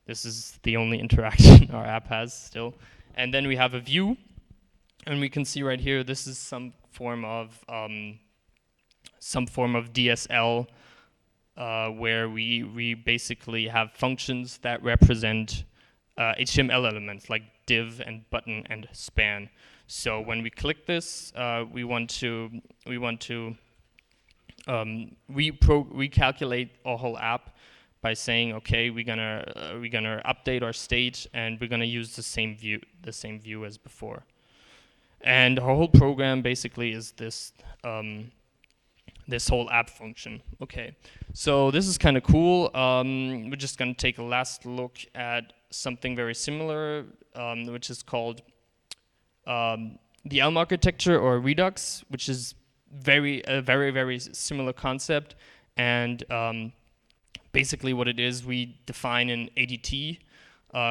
this is the only interaction our app has still. And then we have a view, and we can see right here, this is some form of DSL, where we basically have functions that represent HTML elements like div and button and span. So when we click this, we want to recalculate our whole app by saying, okay, we're gonna update our state, and we're gonna use the same view as before. And our whole program basically is this this whole app function. Okay, so this is kind of cool. We're just gonna take a last look at something very similar, which is called the Elm architecture, or Redux, which is a very similar concept. And basically what it is, we define an ADT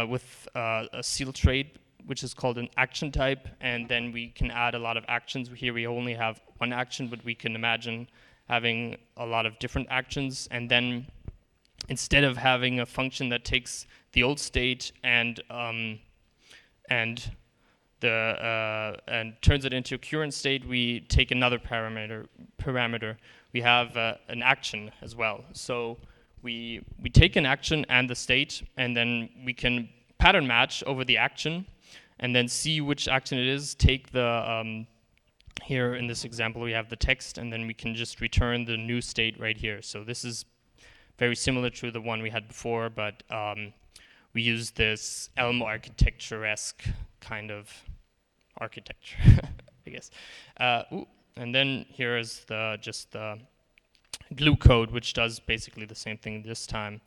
with a seal trait, which is called an action type, and then we can add a lot of actions. Here we only have one action, but we can imagine having a lot of different actions. And then instead of having a function that takes the old state and turns it into a current state, we take another parameter. We have an action as well. So we take an action and the state, and then we can pattern match over the action, and then see which action it is. Take the here in this example we have the text, and then we can just return the new state right here. So this is very similar to the one we had before, but we use this Elm architecture-esque kind of architecture, I guess. And then here is just the glue code, which does basically the same thing this time.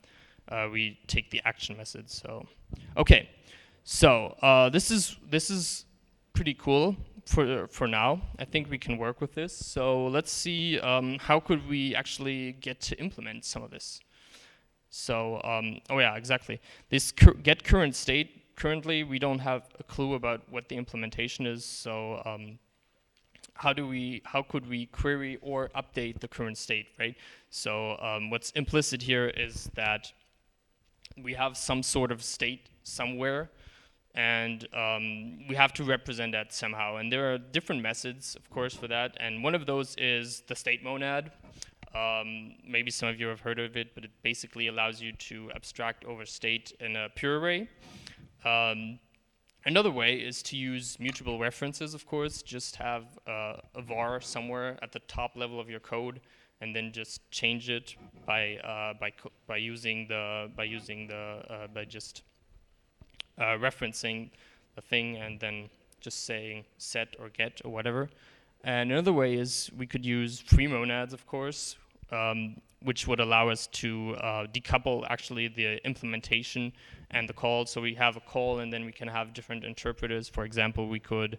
We take the action method. So, okay. So this is pretty cool for now. I think we can work with this. So let's see how could we actually get to implement some of this. So, oh yeah, exactly. This get current state. Currently, we don't have a clue about what the implementation is. So, how could we query or update the current state, right? So, what's implicit here is that we have some sort of state somewhere, and we have to represent that somehow. And there are different methods, of course, for that. And one of those is the state monad. Maybe some of you have heard of it, but it basically allows you to abstract over state in a pure array. Another way is to use mutable references, of course. Just have a var somewhere at the top level of your code, and then just change it by just referencing the thing, and then just saying set or get or whatever. And another way is we could use free monads, of course, which would allow us to decouple actually the implementation and the call. So we have a call, and then we can have different interpreters. For example, we could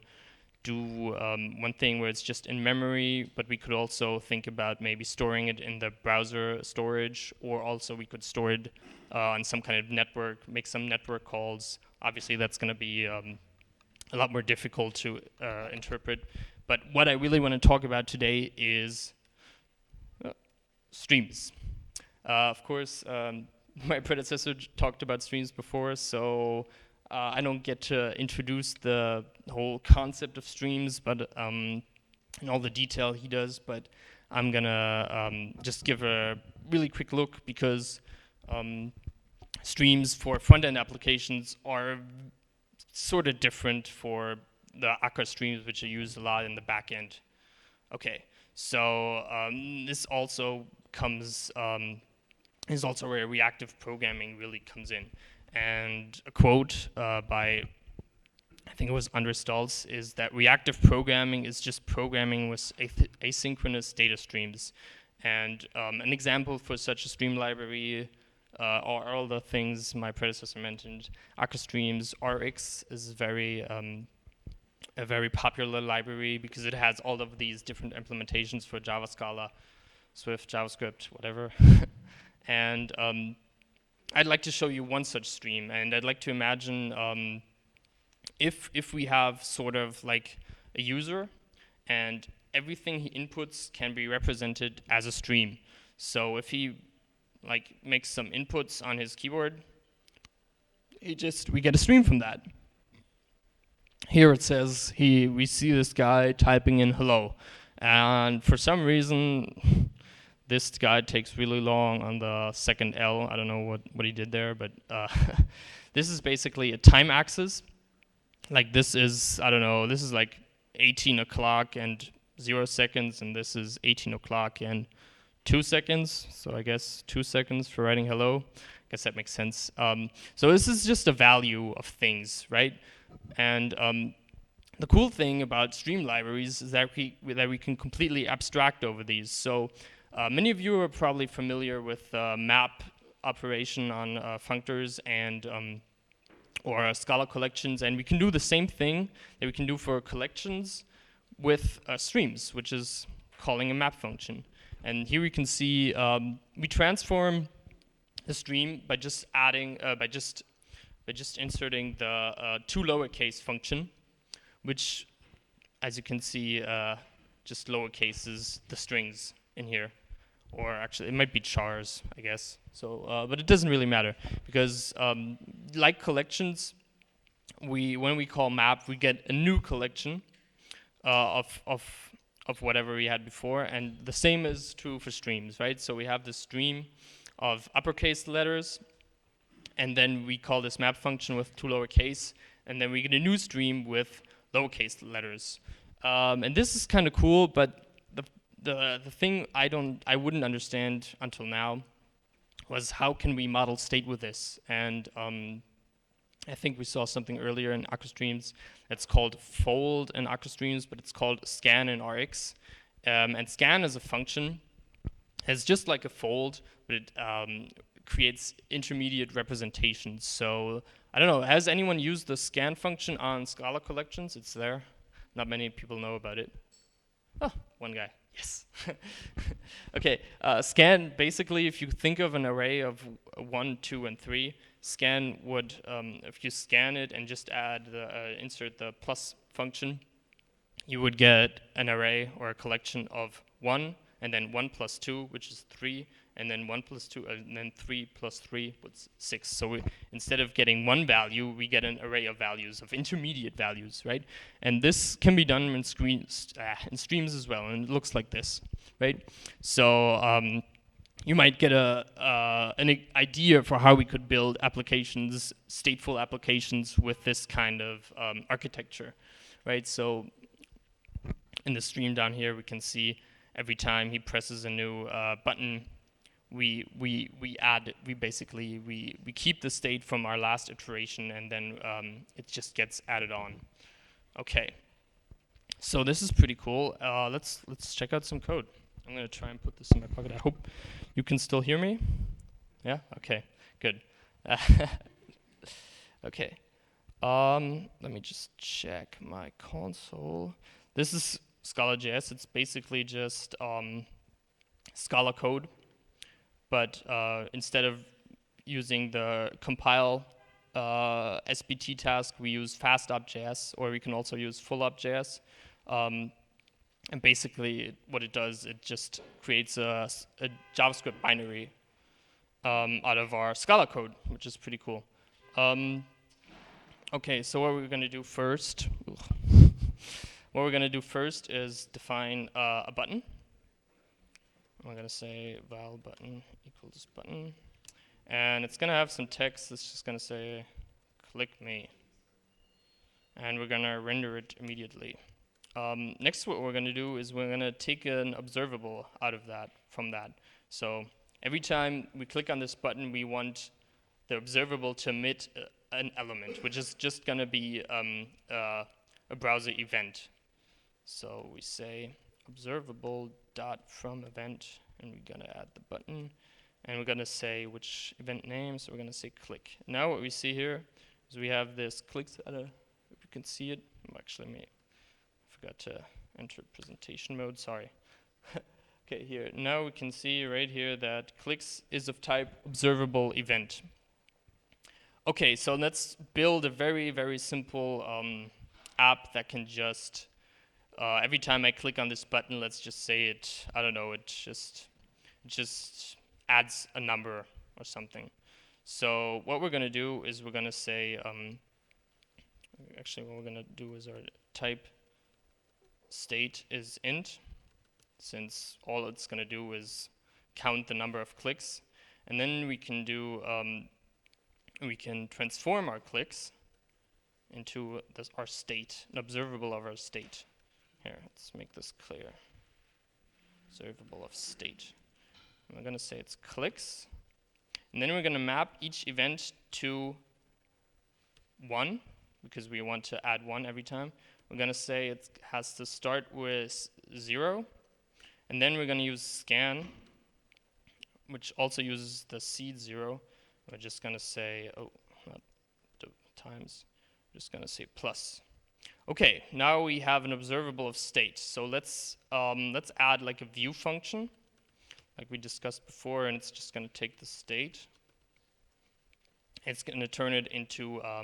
do one thing where it's just in memory, but we could also think about maybe storing it in the browser storage, or also we could store it on some kind of network, make some network calls. Obviously, that's going to be a lot more difficult to interpret. But what I really want to talk about today is streams. Of course, my predecessor talked about streams before, so I don't get to introduce the whole concept of streams, but in all the detail he does. But I'm gonna just give a really quick look, because streams for front-end applications are sort of different for the Akka streams, which are used a lot in the back end. Okay, so this also comes is also where reactive programming really comes in. And a quote by, I think it was Andres Stolz, is that reactive programming is just programming with asynchronous data streams. And an example for such a stream library are all the things my predecessor mentioned. Akka streams, Rx is a very popular library because it has all of these different implementations for Java, Scala, Swift, JavaScript, whatever. And I'd like to show you one such stream, and I'd like to imagine if we have sort of like a user, and everything he inputs can be represented as a stream. So if he like makes some inputs on his keyboard, we get a stream from that. Here it says we see this guy typing in hello, and for some reason this guy takes really long on the second L. I don't know what he did there, but this is basically a time axis. Like this is, I don't know, this is like 18 o'clock and 0 seconds, and this is 18 o'clock and 2 seconds. So I guess 2 seconds for writing hello. I guess that makes sense. So this is just a value of things, right? And the cool thing about stream libraries is that we can completely abstract over these. So many of you are probably familiar with map operation on functors and or Scala collections, and we can do the same thing that we can do for collections with streams, which is calling a map function. And here we can see we transform the stream by just adding by just inserting the to lowercase function, which, as you can see, just lowercases the strings in here, or actually it might be chars, I guess. So, but it doesn't really matter because, like collections, when we call map, we get a new collection of whatever we had before, and the same is true for streams, right? So we have this stream of uppercase letters, and then we call this map function with to lowercase, and then we get a new stream with lowercase letters. And this is kind of cool, but the thing I wouldn't understand until now was how can we model state with this? And I think we saw something earlier in AcroStreams that's called fold in AcroStreams, but it's called scan in Rx. And scan is a function. It's just like a fold, but it creates intermediate representations. So I don't know, has anyone used the scan function on Scala collections? It's there. Not many people know about it. Oh, one guy. Yes. Okay, scan, basically, if you think of an array of 1, 2, and 3, scan would, if you scan it and just add the, insert the plus function, you would get an array or a collection of 1, and then 1 plus 2, which is 3, and then 1 plus 2, and then 3 plus 3 was 6. So instead of getting one value, we get an array of values, of intermediate values, right? And this can be done in streams as well, and it looks like this, right? So you might get an idea for how we could build applications, stateful applications with this kind of architecture, right? So in the stream down here, we can see every time he presses a new button, we basically keep the state from our last iteration, and then it just gets added on. Okay, so this is pretty cool. Let's check out some code. I'm gonna try and put this in my pocket. I hope you can still hear me. Yeah. Okay. Good. Okay. Let me just check my console. This is scala.js. It's basically just Scala code, but instead of using the compile SBT task, we use fast.js, or we can also use full.js. And basically, what it does, it just creates a JavaScript binary out of our Scala code, which is pretty cool. Okay, so what we're going to do first, what we're going to do first is define a button. I'm going to say val button equals button. And it's going to have some text that's just going to say, click me. And we're going to render it immediately. Next, what we're going to do is we're going to take an observable out of that, from that. So every time we click on this button, we want the observable to emit an element, which is just going to be a browser event. So we say observable dot from event, and we're going to add the button, and we're going to say which event name. So we're going to say click. Now what we see here is we have this click. If you can see it, actually, forgot to enter presentation mode. Sorry. Okay, here. Now we can see right here that clicks is of type observable event. Okay, so let's build a very, very simple app that can just every time I click on this button, let's just say it, I don't know, it just adds a number or something. So what we're going to do is we're going to say, actually what we're going to do is our type state is int, since all it's going to do is count the number of clicks. And then we can do, we can transform our clicks into our state, an observable of our state. Here, let's make this clear. Observable of state. We're going to say it's clicks. And then we're going to map each event to 1, because we want to add 1 every time. We're going to say it has to start with 0. And then we're going to use scan, which also uses the seed 0. We're just going to say, oh, not the times. We're just going to say plus. Okay, now we have an observable of state. So let's add like a view function, like we discussed before, and it's just going to take the state. It's going to turn it into a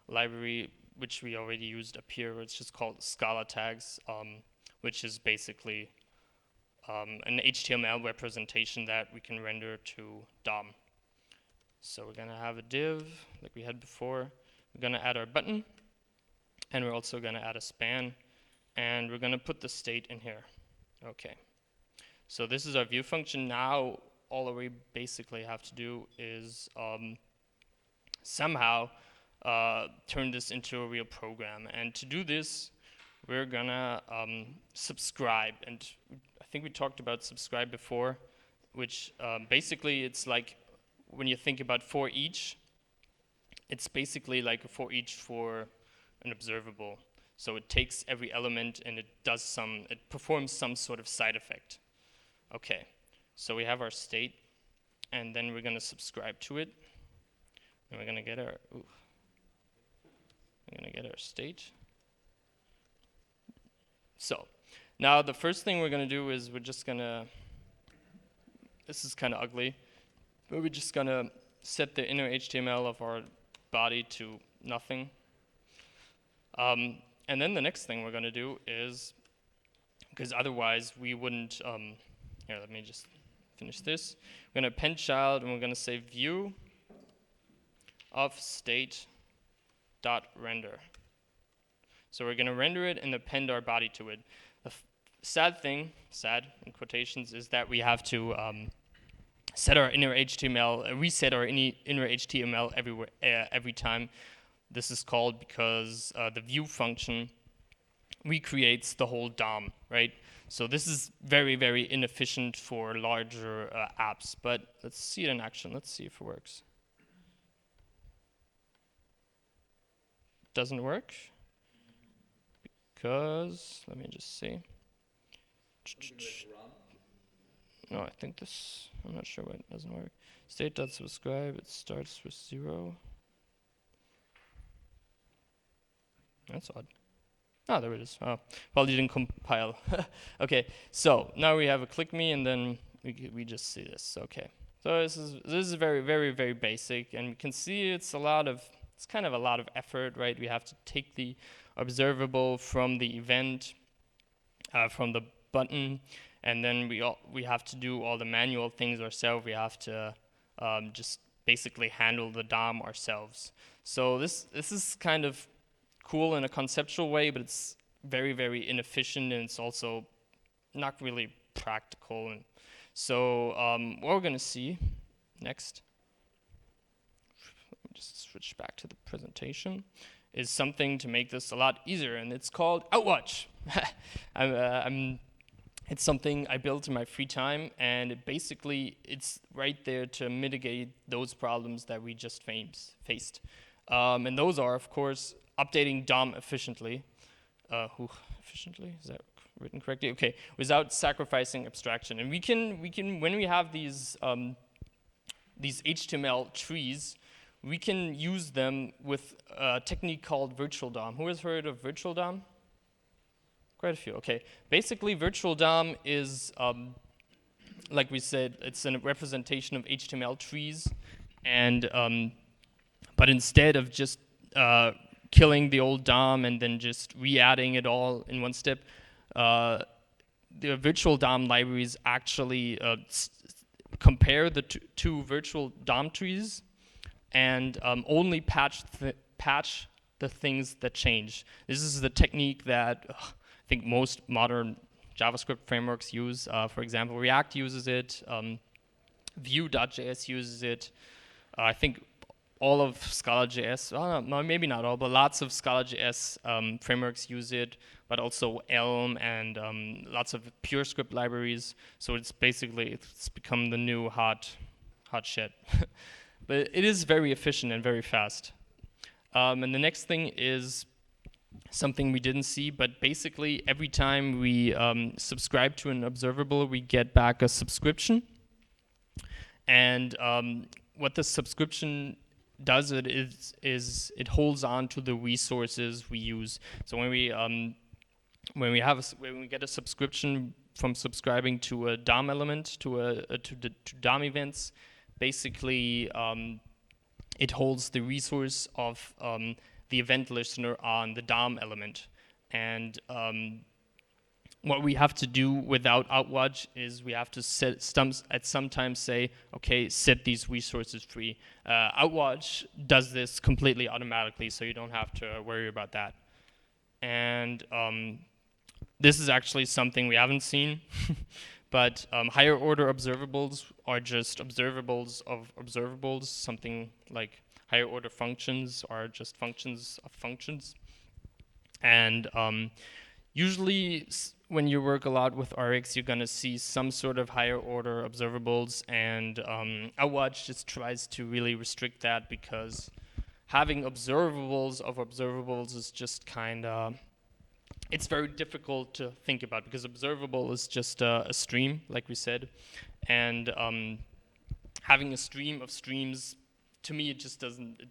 library which we already used up here. It's just called scala tags, which is basically an HTML representation that we can render to DOM. So we're going to have a div like we had before. We're going to add our button, and we're also going to add a span, and we're going to put the state in here. Okay. So this is our view function. Now all we basically have to do is somehow turn this into a real program. And to do this, we're gonna subscribe. And I think we talked about subscribe before, which basically it's like when you think about for each, it's basically like a for each for an observable. So it takes every element and it performs some sort of side effect. Okay, so we have our state, and then we're gonna subscribe to it. And we're gonna get our state. So now the first thing we're gonna do is we're just gonna, this is kind of ugly, but we're just gonna set the inner HTML of our body to nothing. And then the next thing we're gonna do is, because otherwise we wouldn't, here, let me just finish this. We're gonna append child, and we're gonna say view of state dot render. So we're going to render it and append our body to it. The sad thing, sad in quotations, is that we have to set our inner HTML, reset our inner HTML every time this is called, because the view function recreates the whole DOM, right? So this is very, very inefficient for larger apps, but let's see it in action. Let's see if it works. Doesn't work because, let me just see. No, I think this, I'm not sure why it doesn't work. State.subscribe, it starts with 0. That's odd. Oh, there it is. Oh, probably didn't compile. Okay, so now we have a click me, and then we just see this. Okay, so this is very, very, very basic, and we can see it's kind of a lot of effort, right? We have to take the observable from the event, from the button, and then we have to do all the manual things ourselves. We have to just basically handle the DOM ourselves. So this is kind of cool in a conceptual way, but it's very, very inefficient, and it's also not really practical. And so what we're going to see next, just switch back to the presentation, is something to make this a lot easier, and it's called Outwatch. It's something I built in my free time, and it's right there to mitigate those problems that we just faced. And those are, of course, updating DOM efficiently. Efficiently? Is that written correctly? Okay, without sacrificing abstraction. And we can when we have these HTML trees, we can use them with a technique called virtual DOM. Who has heard of virtual DOM? Quite a few, okay. Basically, virtual DOM is, like we said, it's a representation of HTML trees, and but instead of just killing the old DOM and then just re-adding it all in one step, the virtual DOM libraries actually compare the two virtual DOM trees and only patch the things that change. This is the technique that I think most modern JavaScript frameworks use. For example, React uses it, Vue.js uses it. I think all of scala.js, well, no, maybe not all, but lots of scala.js frameworks use it, but also Elm and lots of pure script libraries. So it's become the new hot shit. But it is very efficient and very fast. And the next thing is something we didn't see, but basically every time we subscribe to an observable, we get back a subscription. And what the subscription does is it holds on to the resources we use. So when we get a subscription from subscribing to a DOM element to DOM events, basically it holds the resource of the event listener on the DOM element. And what we have to do without Outwatch is we have to sometimes say, okay, set these resources free. Outwatch does this completely automatically, so you don't have to worry about that. And this is actually something we haven't seen, but higher order observables are just observables of observables. Something like higher order functions are just functions of functions. And usually when you work a lot with Rx, you're gonna see some sort of higher order observables, and Outwatch just tries to really restrict that, because having observables of observables is just kinda, it's very difficult to think about, because observable is just a stream, like we said, and having a stream of streams, to me, it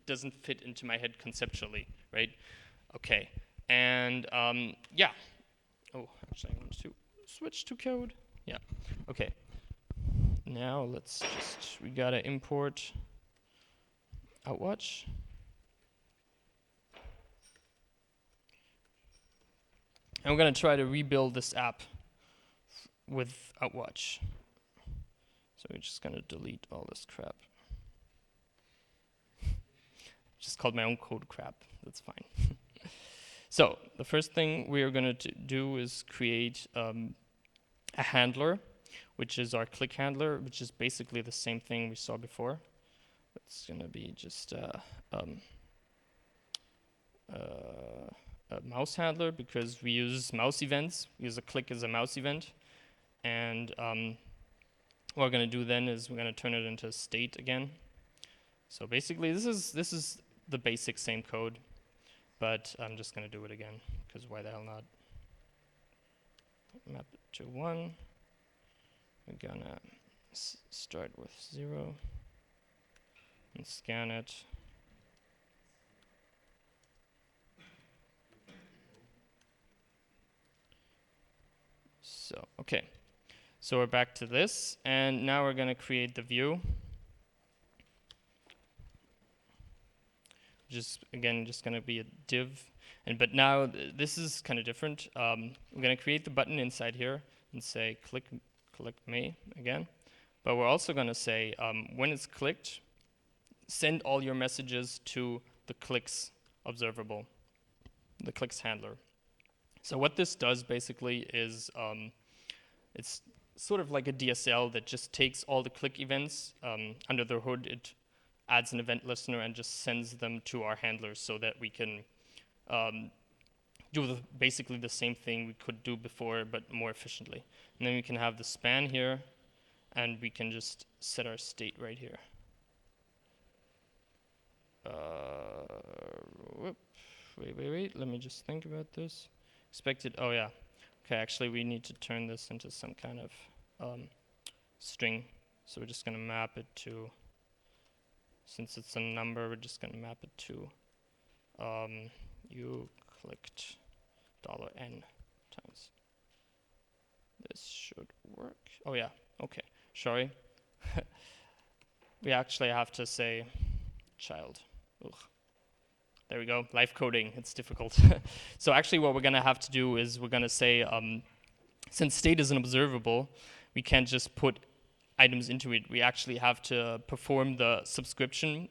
doesn't fit into my head conceptually, right? Okay, and yeah. Oh, actually, I want to switch to code. Yeah, okay. Now we gotta import Outwatch. And we're gonna try to rebuild this app with Outwatch. So we're just gonna delete all this crap. Just called my own code crap, that's fine. So the first thing we are going to do is create a handler, which is our click handler, which is basically the same thing we saw before. It's going to be just a mouse handler, because we use mouse events. We use a click as a mouse event. And what we're going to do then is we're going to turn it into a state again. So basically this is the basic same code. But I'm just going to do it again, because why the hell not? Map it to 1. We're going to start with 0 and scan it. So, okay. So we're back to this, and now we're going to create the view. Just again, just going to be a div, but now this is kind of different. We're going to create the button inside here and say click me again, but we're also going to say when it's clicked, send all your messages to the clicks observable, the clicks handler. So what this does basically is it's sort of like a DSL that just takes all the click events under the hood. It adds an event listener and just sends them to our handlers, so that we can do basically the same thing we could do before, but more efficiently. And then we can have the span here, and we can just set our state right here. Wait, let me just think about this. Expected, oh yeah. Okay, actually we need to turn this into some kind of string. So we're just gonna map it to, since it's a number, we're just going to map it to you clicked $n times. This should work. Oh yeah, okay, sorry. We actually have to say child. Ugh. There we go, live coding, it's difficult. So actually what we're going to have to do is we're going to say, since state is an observable, we can't just put items into it. We actually have to perform the subscription.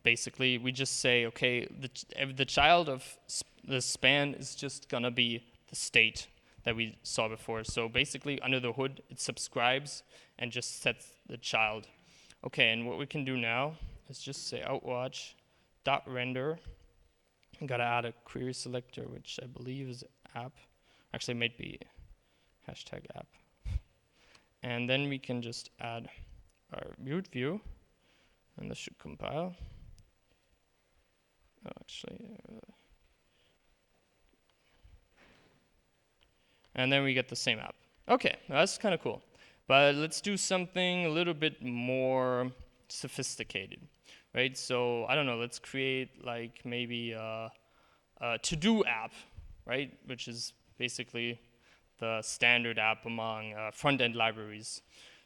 Basically, we just say, okay, the child of the span is just gonna be the state that we saw before. So basically, under the hood, it subscribes and just sets the child. Okay, and what we can do now let's just say outwatch dot render. I'm gotta add a query selector, which I believe is app. Actually, it might be hashtag app. And then we can just add our root view, and this should compile. Oh, actually, and then we get the same app. Okay, that's kind of cool. But let's do something a little bit more sophisticated, right? So I don't know, let's create like maybe a to-do app, right? Which is basically the standard app among front-end libraries.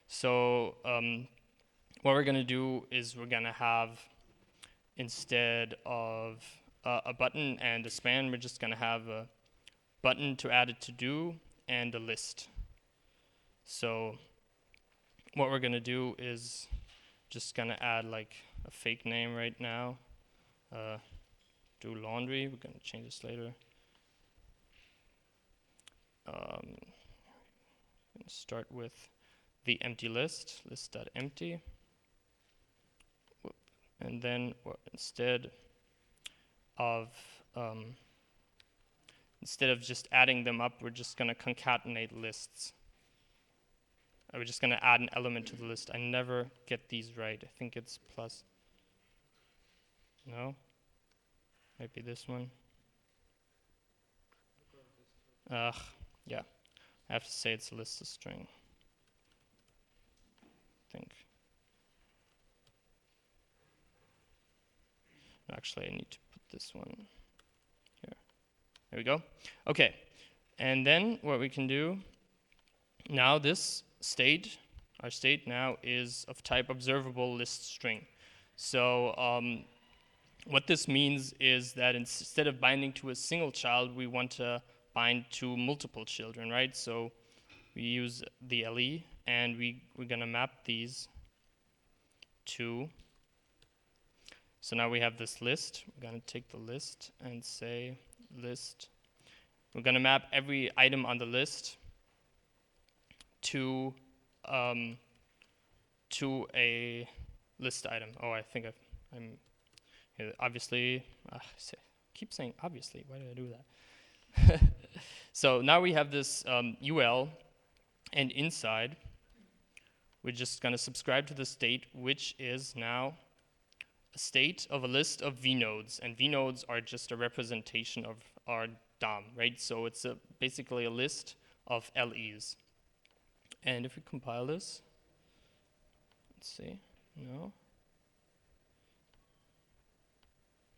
So what we're gonna do is we're gonna have, instead of a button and a span, we're just gonna have a button to add a to-do and a list. So what we're gonna do is just gonna add like a fake name right now. Do laundry, we're gonna change this later. Start with the empty list, list.empty. And then instead of just adding them up, we're just gonna concatenate lists. We're just gonna add an element to the list. I never get these right. I think it's plus. No? Might be this one. Yeah. I have to say it's a list of string. I think. Actually, I need to put this one here. There we go. Okay. And then what we can do, now this state, our state now is of type observable list string. So what this means is that instead of binding to a single child, we want to bind to multiple children, right? So we use the LE, and we're going to map these to. So now we have this list. We're going to take the list and say list. We're going to map every item on the list to a list item. Oh, I think I'm here. Obviously, keep saying obviously. Why did I do that? So now we have this UL, and inside we're just going to subscribe to the state, which is now a state of a list of vnodes, and vnodes are just a representation of our DOM, right? So it's basically a list of LEs. And if we compile this, let's see, no.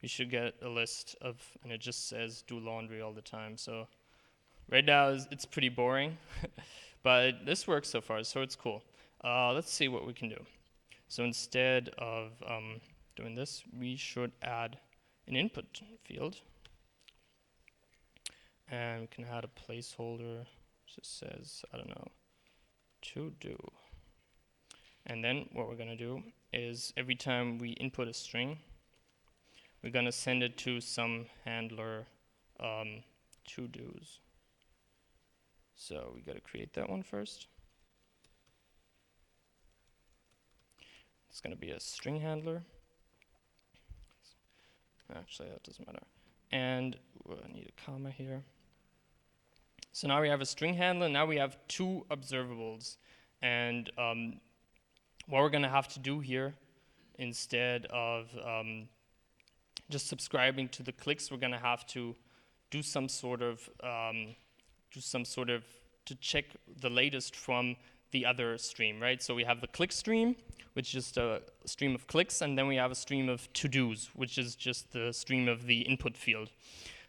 We should get a list of, and it just says do laundry all the time. So right now it's pretty boring, but this works so far, so it's cool. Let's see what we can do. So instead of doing this, we should add an input field. And we can add a placeholder, which just says, I don't know, to do. And then what we're gonna do is every time we input a string, we're gonna send it to some handler to-dos. So we gotta create that one first. It's gonna be a string handler. Actually, that doesn't matter. And I need a comma here. So now we have a string handler. Now we have two observables. And what we're going to have to do here, instead of just subscribing to the clicks, we're going to have to do some sort of to check the latest from the other stream, right? So we have the click stream, which is just a stream of clicks, and then we have a stream of to-dos, which is just the stream of the input field.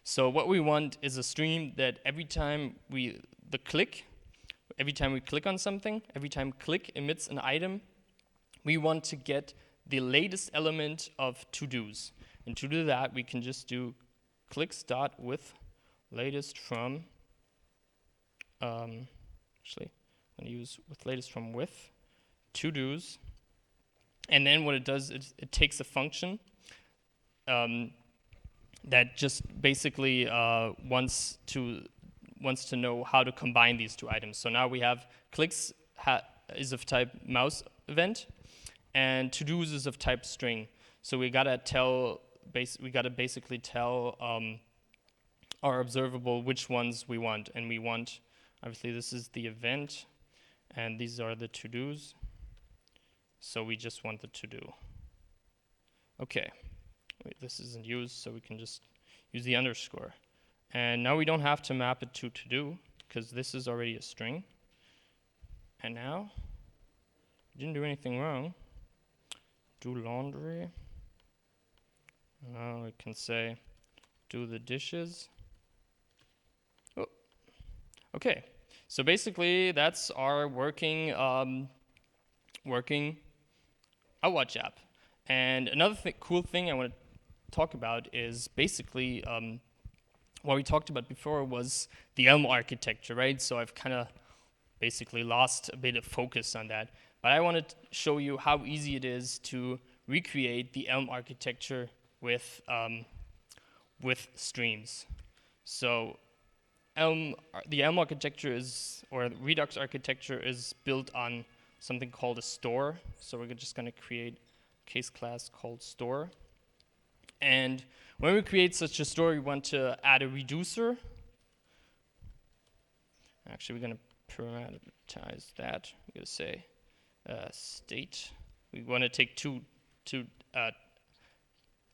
So what we want is a stream that every time we click on something, every time click emits an item, we want to get the latest element of to-dos. And to do that, we can just do clicks.with latest from, actually, I'm going to use with latest from with to-dos. And then what it does is it takes a function that just basically wants to know how to combine these two items. So now we have clicks is of type mouse event, and to-dos is of type string. So we gotta basically tell our observable which ones we want, and we want, obviously this is the event, and these are the to-dos. So we just want the to-do. Okay, wait, this isn't used, so we can just use the underscore. And now we don't have to map it to to-do, because this is already a string. And now, we didn't do anything wrong. Do laundry. Now we can say, do the dishes. Oh, okay. So basically, that's our working Outwatch app. And another cool thing I want to talk about is basically what we talked about before was the Elm architecture, right? So I've kind of basically lost a bit of focus on that. But I want to show you how easy it is to recreate the Elm architecture with streams. So the Elm architecture is, or the Redux architecture is built on something called a store. So we're just going to create a case class called store. And when we create such a store, we want to add a reducer. Actually, we're going to parameterize that. We're going to say state. We want to take two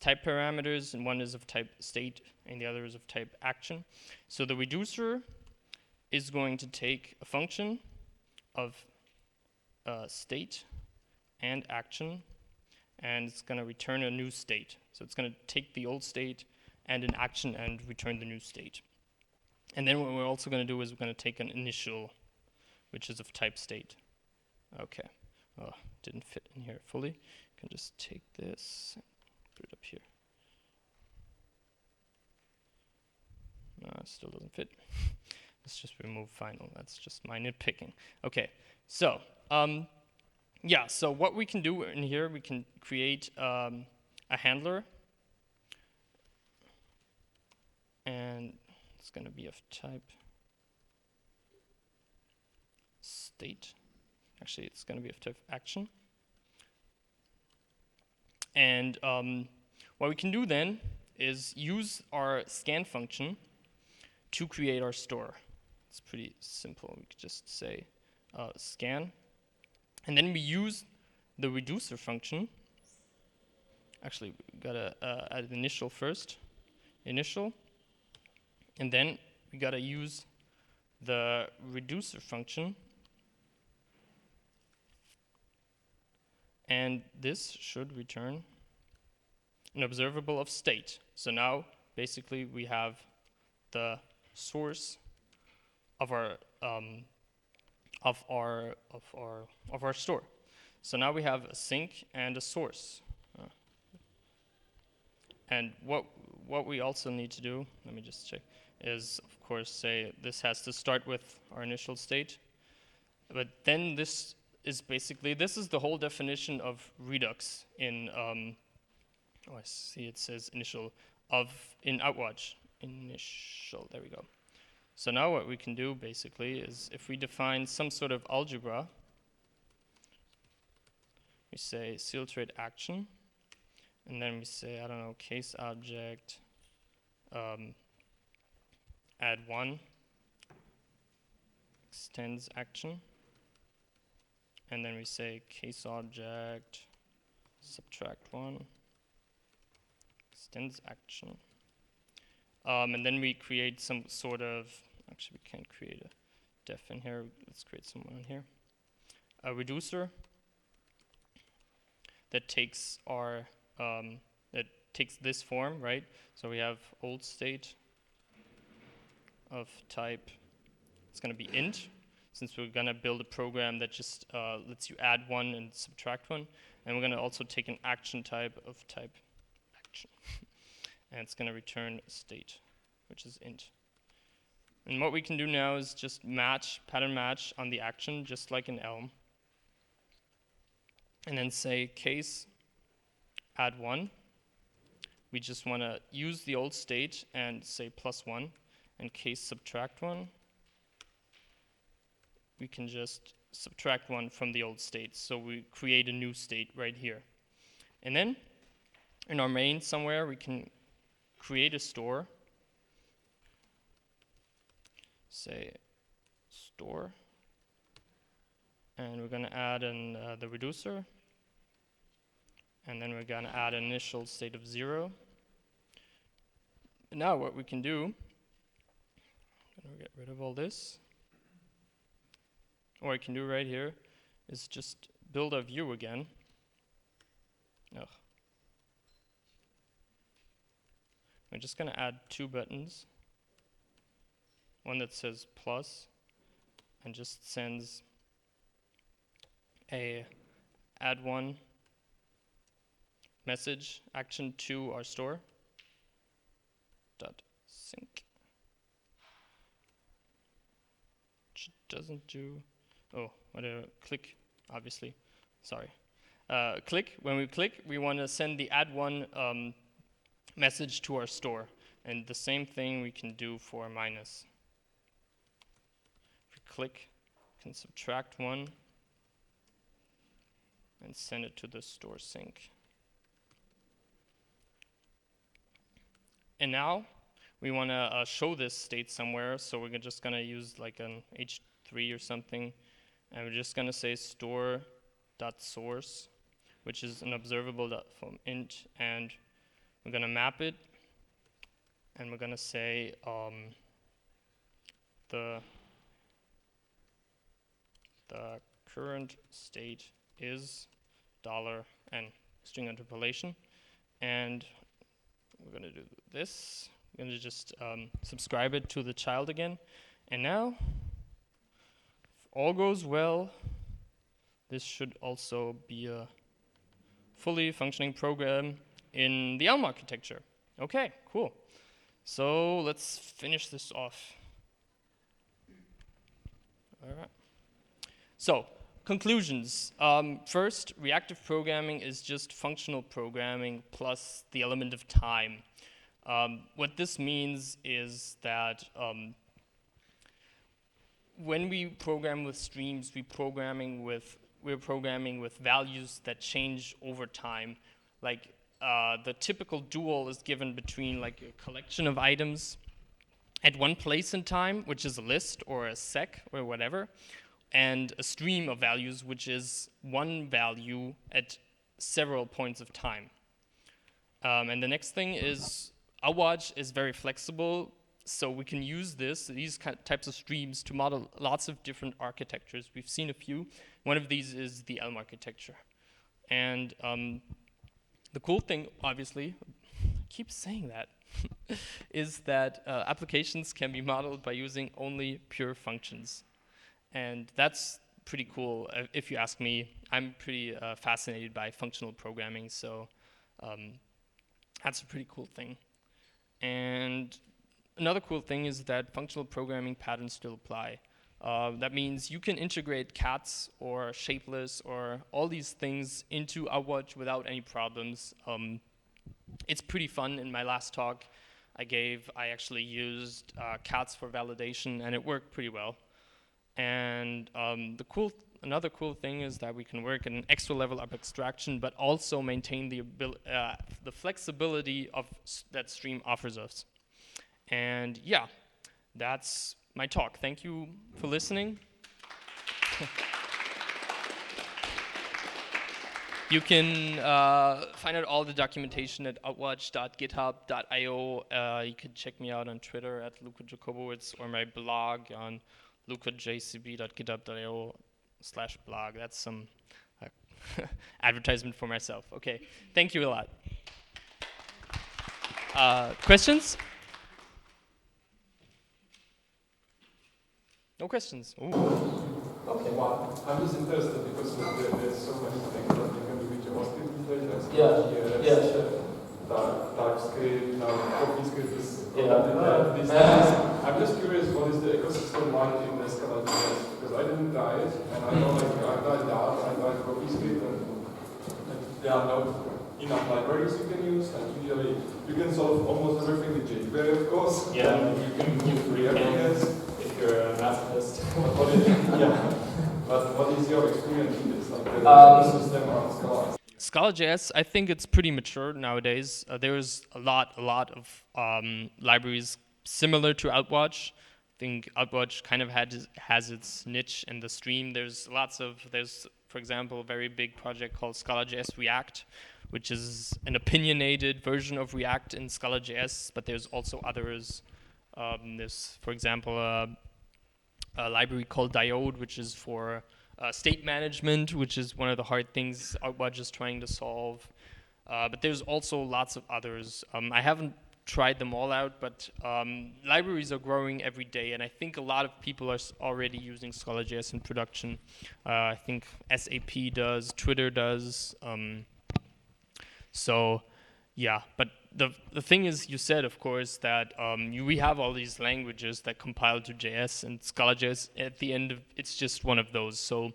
type parameters, and one is of type state, and the other is of type action. So the reducer is going to take a function of state and action, and it's going to return a new state. So it's going to take the old state and an action and return the new state. And then what we're also going to do is we're going to take an initial, which is of type state. Okay. Oh, didn't fit in here fully. You can just take this and put it up here. No, it still doesn't fit. Let's just remove final. That's just my nitpicking. Okay. So, yeah, so what we can do in here, we can create a handler. And it's going to be of type state. Actually, it's going to be of type action. And what we can do then is use our scan function to create our store. It's pretty simple. We could just say scan. And then we use the reducer function. Actually, we got to add an initial first. Initial. And then we got to use the reducer function. And this should return an observable of state. So now, basically, we have the source of our store. So now we have a sink and a source. And what we also need to do, let me just check, is of course say this has to start with our initial state. But then this is basically, this is the whole definition of Redux in, oh I see it says initial, in Outwatch. Initial, there we go. So now what we can do basically is if we define some sort of algebra, we say SealTrade action, and then we say, I don't know, case object, add one, extends action, and then we say case object, subtract one, extends action. And then we create some sort of, actually we can't create a def in here, let's create someone in here. A reducer that takes our, that takes this form, right? So we have old state of type, it's gonna be int, since we're gonna build a program that just lets you add one and subtract one. And we're gonna also take an action type of type action. And it's gonna return a state, which is int. And what we can do now is just match, pattern match on the action, just like in Elm. And then say case add one. We just wanna use the old state and say +1, and case subtract one. We can just subtract one from the old state. So we create a new state right here. And then in our main somewhere, we can create a store. Say store. And we're going to add in the reducer. And then we're going to add an initial state of 0. And now what we can do, I'm going to get rid of all this. What I can do right here is just build a view again. Ugh. We're just going to add 2 buttons. One that says plus and just sends a add one message action to our store. Dot sync. Which doesn't do. Oh, whatever. Click, obviously. Sorry. Click. When we click, we want to send the add one message to our store. And the same thing we can do for minus. If we click, we can subtract 1 and send it to the store sync. And now we want to show this state somewhere, so we're just going to use like an H3 or something, and we're just going to say store.source, which is an observable from int, and we're going to map it, and we're going to say the current state is $n string interpolation, and we're going to do this. We're going to just subscribe it to the child again. And now, if all goes well, this should also be a fully functioning program in the Elm architecture. Okay, cool. So let's finish this off. All right. So, conclusions. First, reactive programming is just functional programming plus the element of time. What this means is that when we program with streams, we're programming with values that change over time. Like the typical dual is given between like a collection of items at one place in time, which is a list or a sec or whatever, and a stream of values, which is one value at several points of time. And the next thing is, our watch is very flexible, so we can use these types of streams to model lots of different architectures. We've seen a few. One of these is the Elm architecture. And the cool thing, obviously, I keep saying that, is that applications can be modeled by using only pure functions. And that's pretty cool. If you ask me, I'm pretty fascinated by functional programming, so that's a pretty cool thing. And another cool thing is that functional programming patterns still apply. That means you can integrate cats or shapeless or all these things into our watch without any problems. It's pretty fun. In my last talk I actually used cats for validation, and it worked pretty well. And another cool thing is that we can work at an extra level of abstraction, but also maintain the flexibility of that stream offers us. And yeah, that's my talk. Thank you for listening. You can find out all the documentation at outwatch.github.io. You can check me out on Twitter at Luka Jakobowicz, or my blog on lukajcb.github.io/blog. That's some advertisement for myself. Okay, thank you a lot. Questions? No questions. Ooh. Okay. Well, I'm just interested because there's so many things that you can do with JavaScript these days. Yeah, sure. TypeScript, now CoffeeScript is these days. I'm just curious, what is the ecosystem like in the scala.js? Because I didn't die it, and I know like I died Dart, I died CoffeeScript, and there are not enough libraries you can use, and usually you can solve almost everything with jQuery, of course. Yeah, and you can use React. If you're a masochist. But what is your experience with this, like the ecosystem around Scala? Scala.js, I think it's pretty mature nowadays. There's a lot of libraries similar to Outwatch. I think Outwatch kind of has its niche in the stream. There's, for example, a very big project called Scala.js React, which is an opinionated version of React in Scala.js, but there's also others. There's, for example, a library called Diode, which is for state management, which is one of the hard things Outwatch is trying to solve. But there's also lots of others. I haven't tried them all out, but libraries are growing every day, and I think a lot of people are already using Scala.js in production. I think SAP does, Twitter does. So, yeah, but the thing is, you said, of course, that we have all these languages that compile to JS, and Scala.js, at the end, it's just one of those. So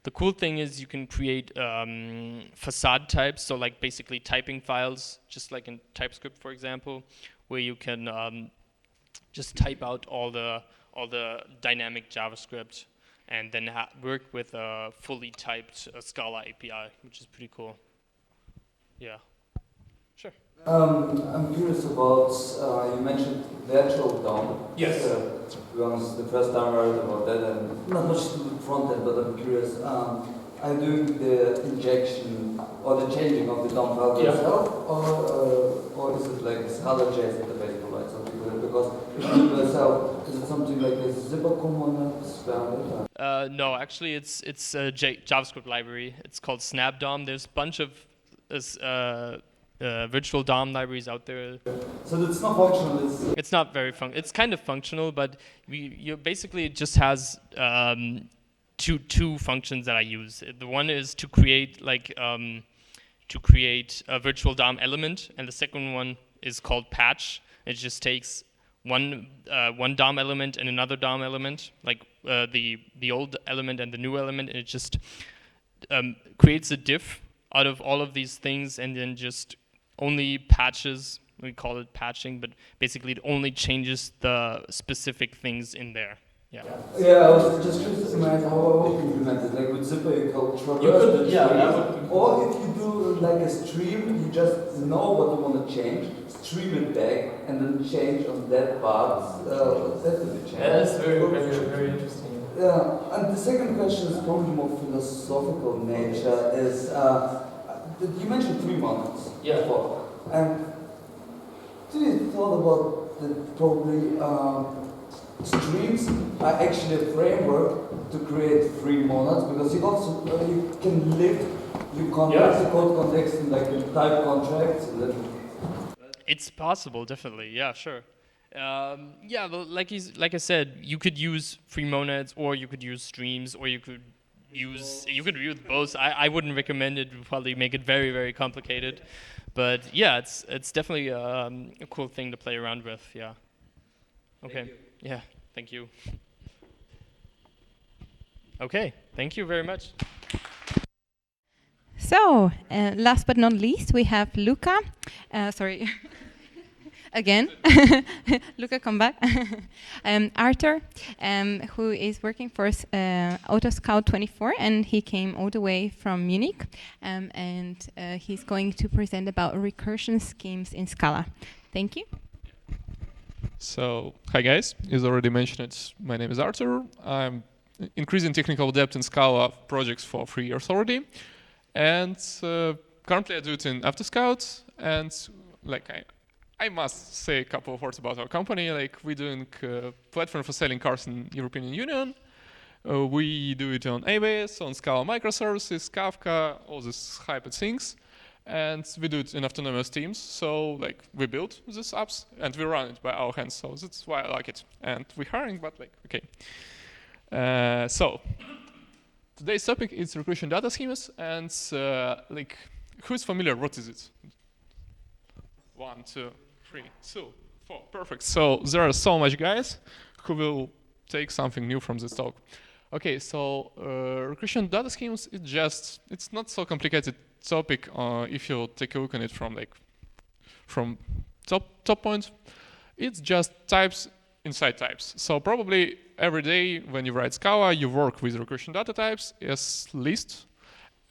the cool thing is you can create facade types, so like basically typing files, just like in TypeScript, for example, where you can just type out all the dynamic JavaScript and then work with a fully typed Scala API, which is pretty cool. Yeah. Sure. I'm curious about, you mentioned virtual DOM. Yes. To be honest, the first time I heard about that, and not much to do with front end, but I'm curious, are you doing the injection or the changing of the DOM file yourself, or is it like a Scala.js database provides something with it? Because if you do it yourself, is it something like a zipper component? No, actually it's a JavaScript library. It's called SnapDOM. There's a bunch of virtual DOM libraries out there. So it's not functional. It's not very It's kind of functional, but you basically it just has two functions that I use. The one is to create a virtual DOM element, and the second one is called patch. It just takes one DOM element and another DOM element, like the old element and the new element, and it just creates a diff out of all of these things, and then just only patches. We call it patching, but basically it only changes the specific things in there. Yeah. Yeah, I was just curious to imagine how I would implement it. Like with zipper, you can traverse the stream. Or if you do like a stream, you just know what you want to change, stream it back, and then change on that part. That would be changed. Yeah, that's very interesting. Yeah, and the second question is probably more philosophical nature. Is you mentioned 3 months before, and do you thought about that probably streams are actually a framework to create 3 monads, because you also you can live you context the code context in like a type contract. It's possible, definitely. Yeah, sure. Yeah, but like I said, you could use free monads, or you could use streams, or you could use both. I wouldn't recommend it. It would probably make it very, very complicated. But yeah, it's definitely a cool thing to play around with. Yeah. Okay. Yeah. Thank you. Okay. Thank you very much. So, last but not least, we have Luca. Sorry. Again, Luca, come back. Arthur, who is working for AutoScout24, and he came all the way from Munich, and he's going to present about recursion schemes in Scala. Thank you. So, hi guys, as already mentioned, my name is Arthur. I'm increasing technical depth in Scala projects for 3 years already, and currently I do it in AutoScout, and like I must say a couple of words about our company. Like, we're doing a platform for selling cars in European Union. We do it on AWS, on Scala microservices, Kafka, all these hyped things. And we do it in autonomous teams. So, like, we build these apps and we run it by our hands. So that's why I like it. And we're hiring, but like, okay. So today's topic is recursion data schemas. And like, who's familiar? What is it? 1, 2, 3, 2, 4. Perfect. So there are so much guys who will take something new from this talk. Okay, so recursion data schemes, it's not so complicated topic if you take a look on it from top point. It's just types inside types. So probably every day when you write Scala, you work with recursion data types as list,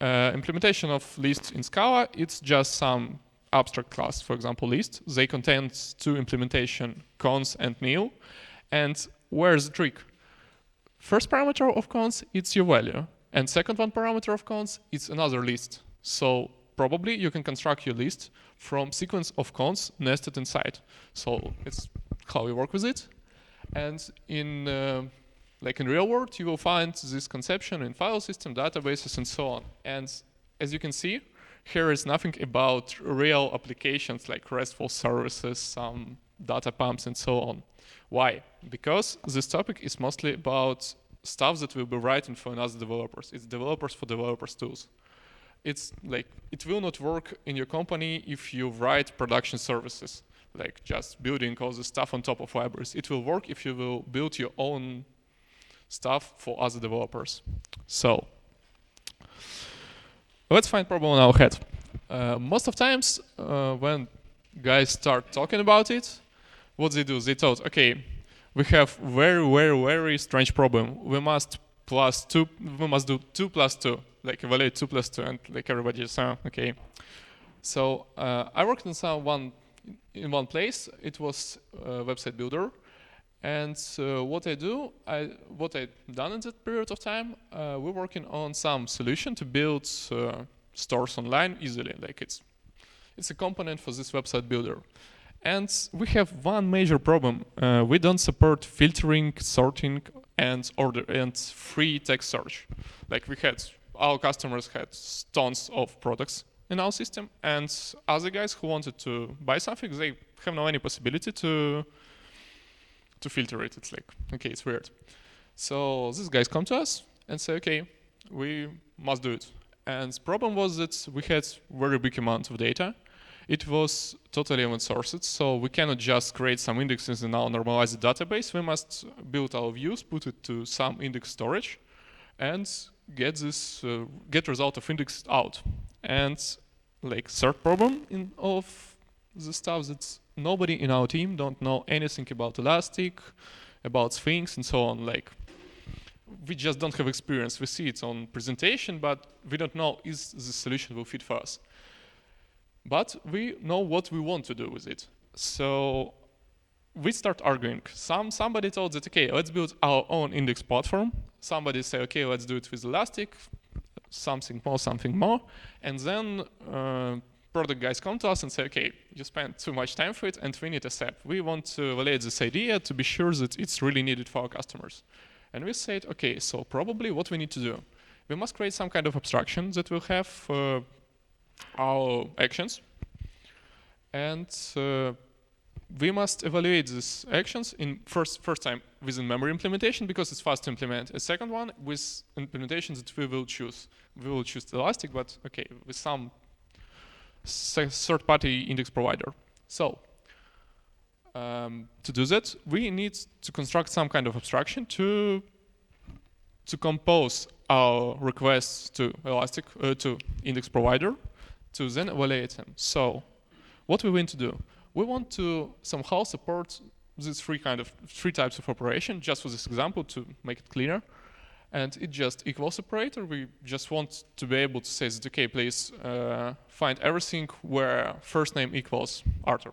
Implementation of list in Scala, it's just some abstract class, for example, list. They contain two implementation, cons and nil. And where's the trick? First parameter of cons, it's your value. And second one parameter of cons, it's another list. So probably you can construct your list from sequence of cons nested inside. So it's how we work with it. And in like in real world, you will find this conception in file system, databases, and so on. And as you can see, here is nothing about real applications like RESTful services, some data pumps, and so on. Why? Because this topic is mostly about stuff that will be writing for another developers. It's developers for developers tools. It's like, it will not work in your company if you write production services, like just building all the stuff on top of libraries. It will work if you will build your own stuff for other developers. So let's find problem on our head. Most of times when guys start talking about it, what they do, they thought, okay, we have very strange problem. We must do 2 plus 2, like evaluate 2 plus 2, and like everybody is, okay. So I worked in one place. It was a website builder. And what I done in that period of time, we're working on some solution to build stores online easily. Like it's a component for this website builder. And we have one major problem. We don't support filtering, sorting, and order and free text search. Like our customers had tons of products in our system, and other guys who wanted to buy something, they have no any possibility to filter it. It's like, okay, it's weird. So these guys come to us and say, okay, we must do it. And the problem was that we had very big amount of data. It was totally event sourced, so we cannot just create some indexes in our normalized database. We must build our views, put it to some index storage, and get result of index out. And like third problem in all of the stuff that nobody in our team don't know anything about Elastic, about Sphinx, and so on. Like, we just don't have experience. We see it on presentation, but we don't know is the solution will fit for us. But we know what we want to do with it. So we start arguing. Somebody told that, okay, let's build our own index platform. Somebody say, okay, let's do it with Elastic, something more. And then product guys come to us and say, okay, you spent too much time for it and we need a step. We want to validate this idea to be sure that it's really needed for our customers. And we said, okay, so probably what we need to do, we must create some kind of abstraction that will have our actions. And we must evaluate these actions in first time with a memory implementation because it's fast to implement. A second one with implementation that we will choose. We will choose Elastic, but okay, with some third-party index provider. So to do that, we need to construct some kind of abstraction to compose our requests to Elastic to index provider to then evaluate them. So what we want to do, we want to somehow support these three types of operation, just for this example to make it clearer. And it just equals operator. We just want to be able to say that, okay, please find everything where first name equals Arthur.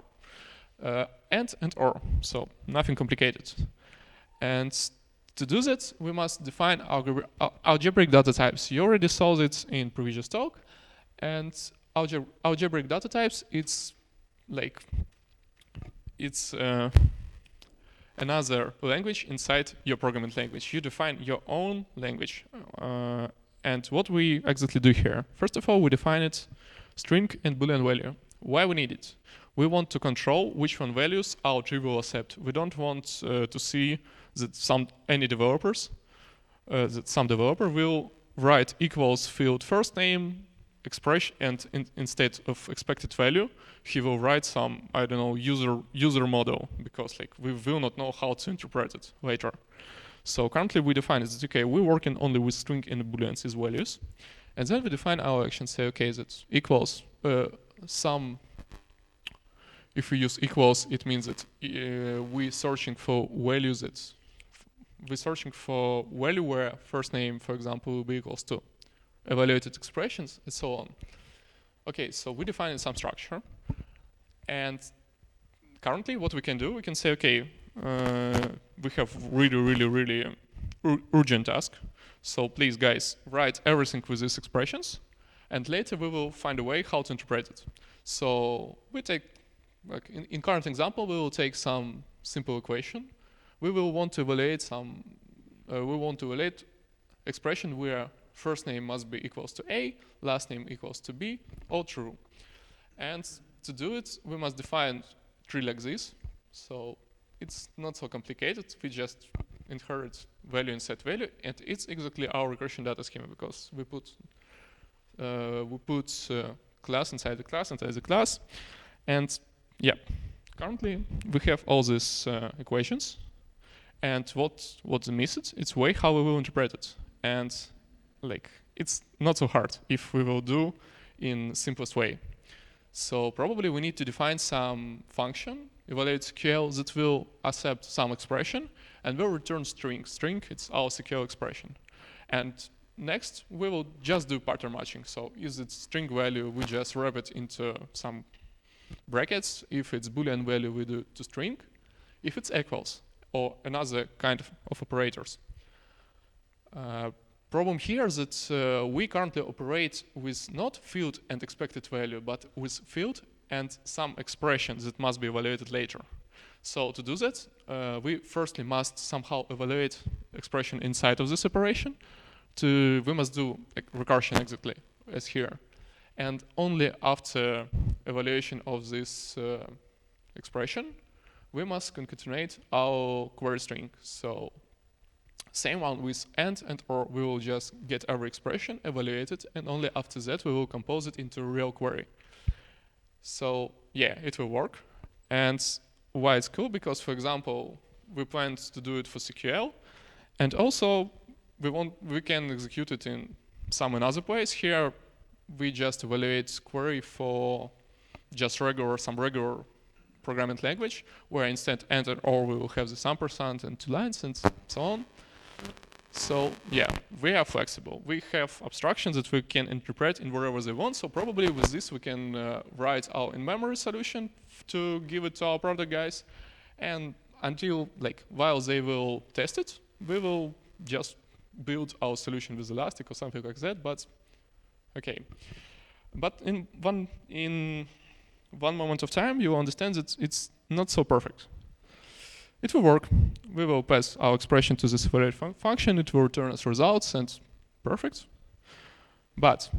And or, so nothing complicated. And to do that, we must define algebraic data types. You already saw it in previous talk. And algebraic data types, it's like, it's another language inside your programming language. You define your own language. And what we exactly do here, first of all, we define it string and Boolean value. Why we need it? We want to control which one values our tree will accept. We don't want to see that some developer will write equals field first name expression, and instead of expected value, he will write some, I don't know, user model, because like we will not know how to interpret it later. So currently we define it that, okay, we're working only with string and booleans as values. And then we define our action, say, okay, that equals some. If we use equals, it means that we're searching for values we're searching for value where first name, for example, will be equals to. evaluated expressions, and so on. Okay, so we define some structure, and currently what we can do, we can say, okay, we have really urgent task. So please, guys, write everything with these expressions, and later we will find a way how to interpret it. So we take, like in current example, we will take some simple equation. We will want to evaluate some, expression where first name must be equals to A, last name equals to B, all true. And to do it, we must define tree like this. So it's not so complicated. We just inherit value and set value, and it's exactly our regression data schema because we put class inside the class, and yeah, currently we have all these equations, and what's missing? It's way how we will interpret it, and like it's not so hard if we will do in simplest way. So probably we need to define some function, evaluate SQL that will accept some expression and will return string. String, it's our SQL expression. And next, we will just do pattern matching. So is it string value, we just wrap it into some brackets. If it's Boolean value, we do to string. If it's equals or another kind of operators. Problem here is that we currently operate with not field and expected value, but with field and some expressions that must be evaluated later. So to do that, we firstly must somehow evaluate expression inside of this operation. We must do recursion exactly as here. And only after evaluation of this expression, we must concatenate our query string. So same one with and or, we will just get every expression, evaluate it, and only after that we will compose it into a real query. So yeah, it will work. And why it's cool? Because, for example, we plan to do it for SQL, and also we can execute it in some another place. Here we just evaluate query for just some regular programming language, where instead and or we will have this ampersand and 2 lines and so on. So yeah, we are flexible. We have abstractions that we can interpret in wherever they want. So probably with this we can write our in-memory solution to give it to our product guys, and until while they will test it, we will just build our solution with Elastic or something like that. But okay, but in one moment of time you will understand that it's not so perfect. It will work. We will pass our expression to this evaluate function. It will return us results, and perfect. But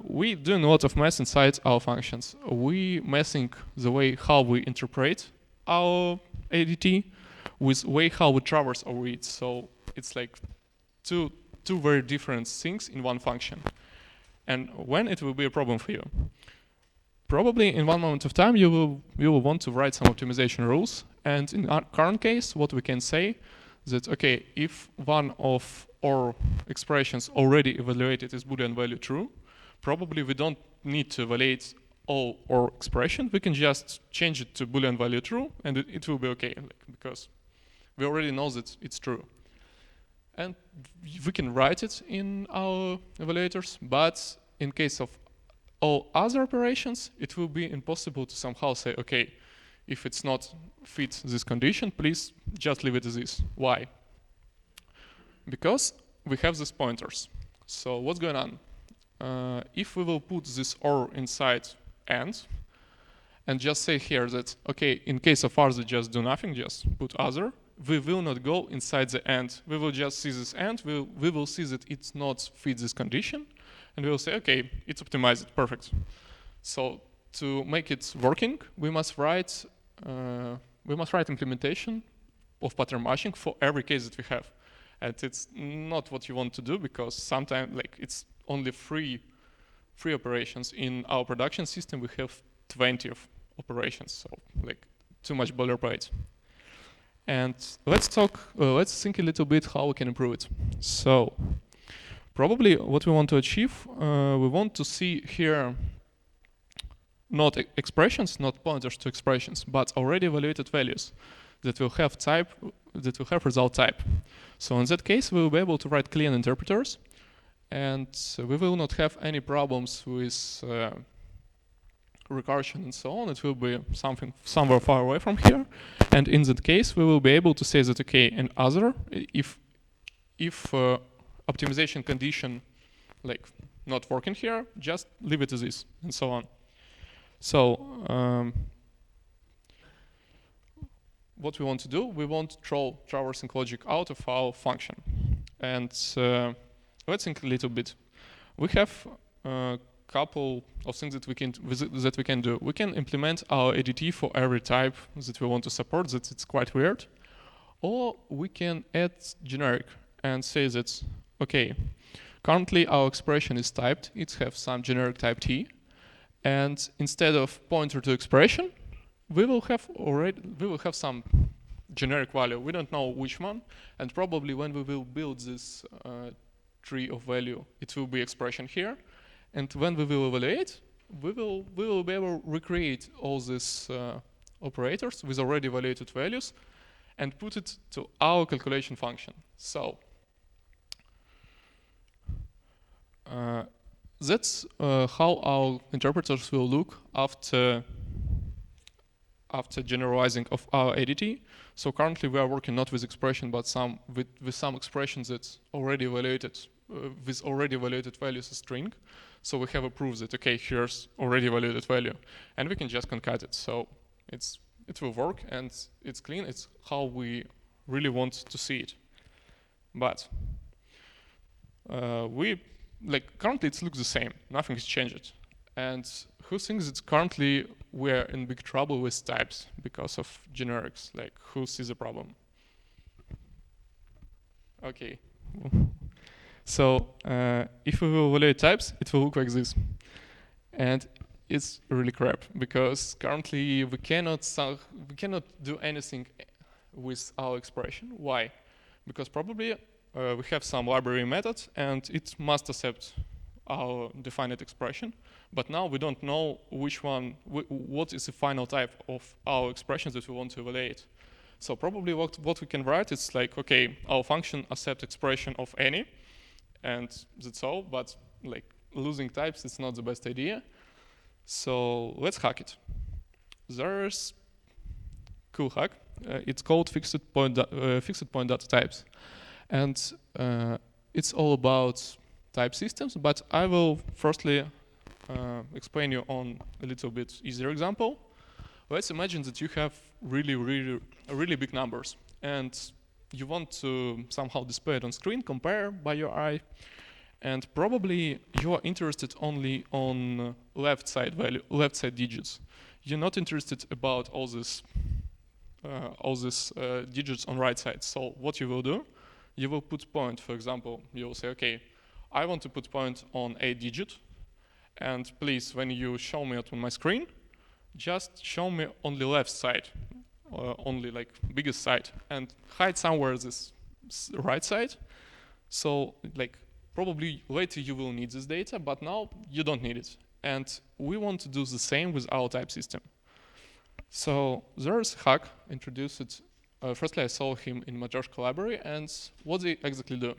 we doing a lot of mess inside our functions. We messing the way how we interpret our ADT with way how we traverse our reads. So it's like two very different things in one function. And when it will be a problem for you? Probably in one moment of time you will want to write some optimization rules. And in our current case, what we can say that, okay, if one of our expressions already evaluated is Boolean value true, probably we don't need to evaluate all our expression. We can just change it to Boolean value true, and it will be okay, because we already know that it's true. And we can write it in our evaluators, but in case of all other operations, it will be impossible to somehow say, okay, if it's not fit this condition, please just leave it as is. Why? Because we have these pointers. So what's going on? If we will put this or inside and just say here that, okay, in case of others, just do nothing, just put other, we will not go inside the and. We will just see this and, we will see that it's not fit this condition, and we will say, okay, it's optimized, perfect. So to make it working, we must write implementation of pattern matching for every case that we have. And it's not what you want to do, because sometimes it's only three operations. In our production system, we have 20 of operations, so too much boilerplate. And let's think a little bit how we can improve it. So probably what we want to achieve, we want to see here not expressions, not pointers to expressions, but already evaluated values that will have result type. So in that case, we will be able to write clean interpreters, and we will not have any problems with recursion and so on. It will be something somewhere far away from here, and in that case we will be able to say that okay, and other, if optimization condition like not working here, just leave it as is and so on. So what we want to do, we want to throw traversing logic out of our function. And let's think a little bit. We have a couple of things that we can do. We can implement our ADT for every type that we want to support. That it's quite weird. Or we can add generic and say that okay, currently our expression is typed. It has some generic type t, and instead of pointer to expression, we will have some generic value. We don't know which one, and probably when we will build this tree of value, it will be expression here. And when we will evaluate, we will be able to recreate all these operators with already evaluated values and put it to our calculation function. So that's how our interpreters will look after generalizing of our ADT. So currently we are working not with expression, but with some expressions that's already evaluated with already evaluated values as string. So we have a proof that okay, here's already evaluated value, and we can just concat it. So it will work and it's clean. It's how we really want to see it. But currently it looks the same. Nothing has changed. And who thinks that currently we're in big trouble with types because of generics? Like, who sees the problem? Okay. So if we will evaluate types, it will look like this. And it's really crap because currently we cannot do anything with our expression. Why? Because probably we have some library method and it must accept our defined expression, but now we don't know which one, what is the final type of our expressions that we want to evaluate. So probably what we can write is like, okay, our function accept expression of any, and that's all, but like losing types is not the best idea. So let's hack it. There's cool hack. It's called fixed point data types, and it's all about type systems. But I will firstly explain you on a little bit easier example. Let's imagine that you have really big numbers, and you want to somehow display it on screen, compare by your eye, and probably you are interested only on left side digits. You're not interested about all these digits on right side. So what you will do, you will put point, for example, you will say, okay, I want to put point on a digit, and please, when you show me it on my screen, just show me only left side, only like biggest side, and hide somewhere this right side. So like probably later you will need this data, but now you don't need it. And we want to do the same with our type system. So there's a hack introduced. Firstly, I saw him in Majoshka library, and what they exactly do.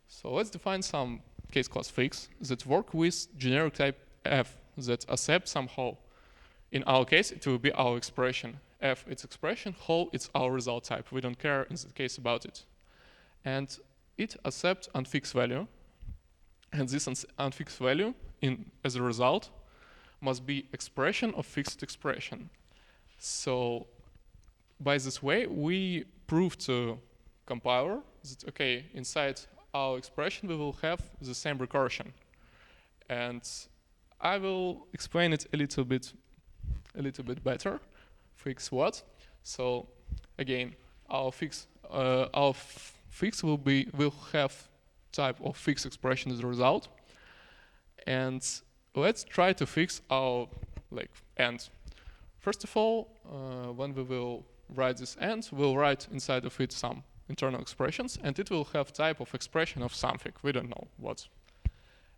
So let's define some case class fix that work with generic type f that accept somehow. In our case, it will be our expression. F, its expression, whole, it's our result type. We don't care in that case about it. And it accepts unfixed value. And this unfixed value, as a result, must be expression of fixed expression. So by this way, we prove to compiler that, okay, inside our expression, we will have the same recursion. And I will explain it a little bit better. Fix what? So again, our fix will have type of fixed expression as a result. And let's try to fix our end. First of all, when we will write this end, we'll write inside of it some internal expressions, and it will have type of expression of something. We don't know what.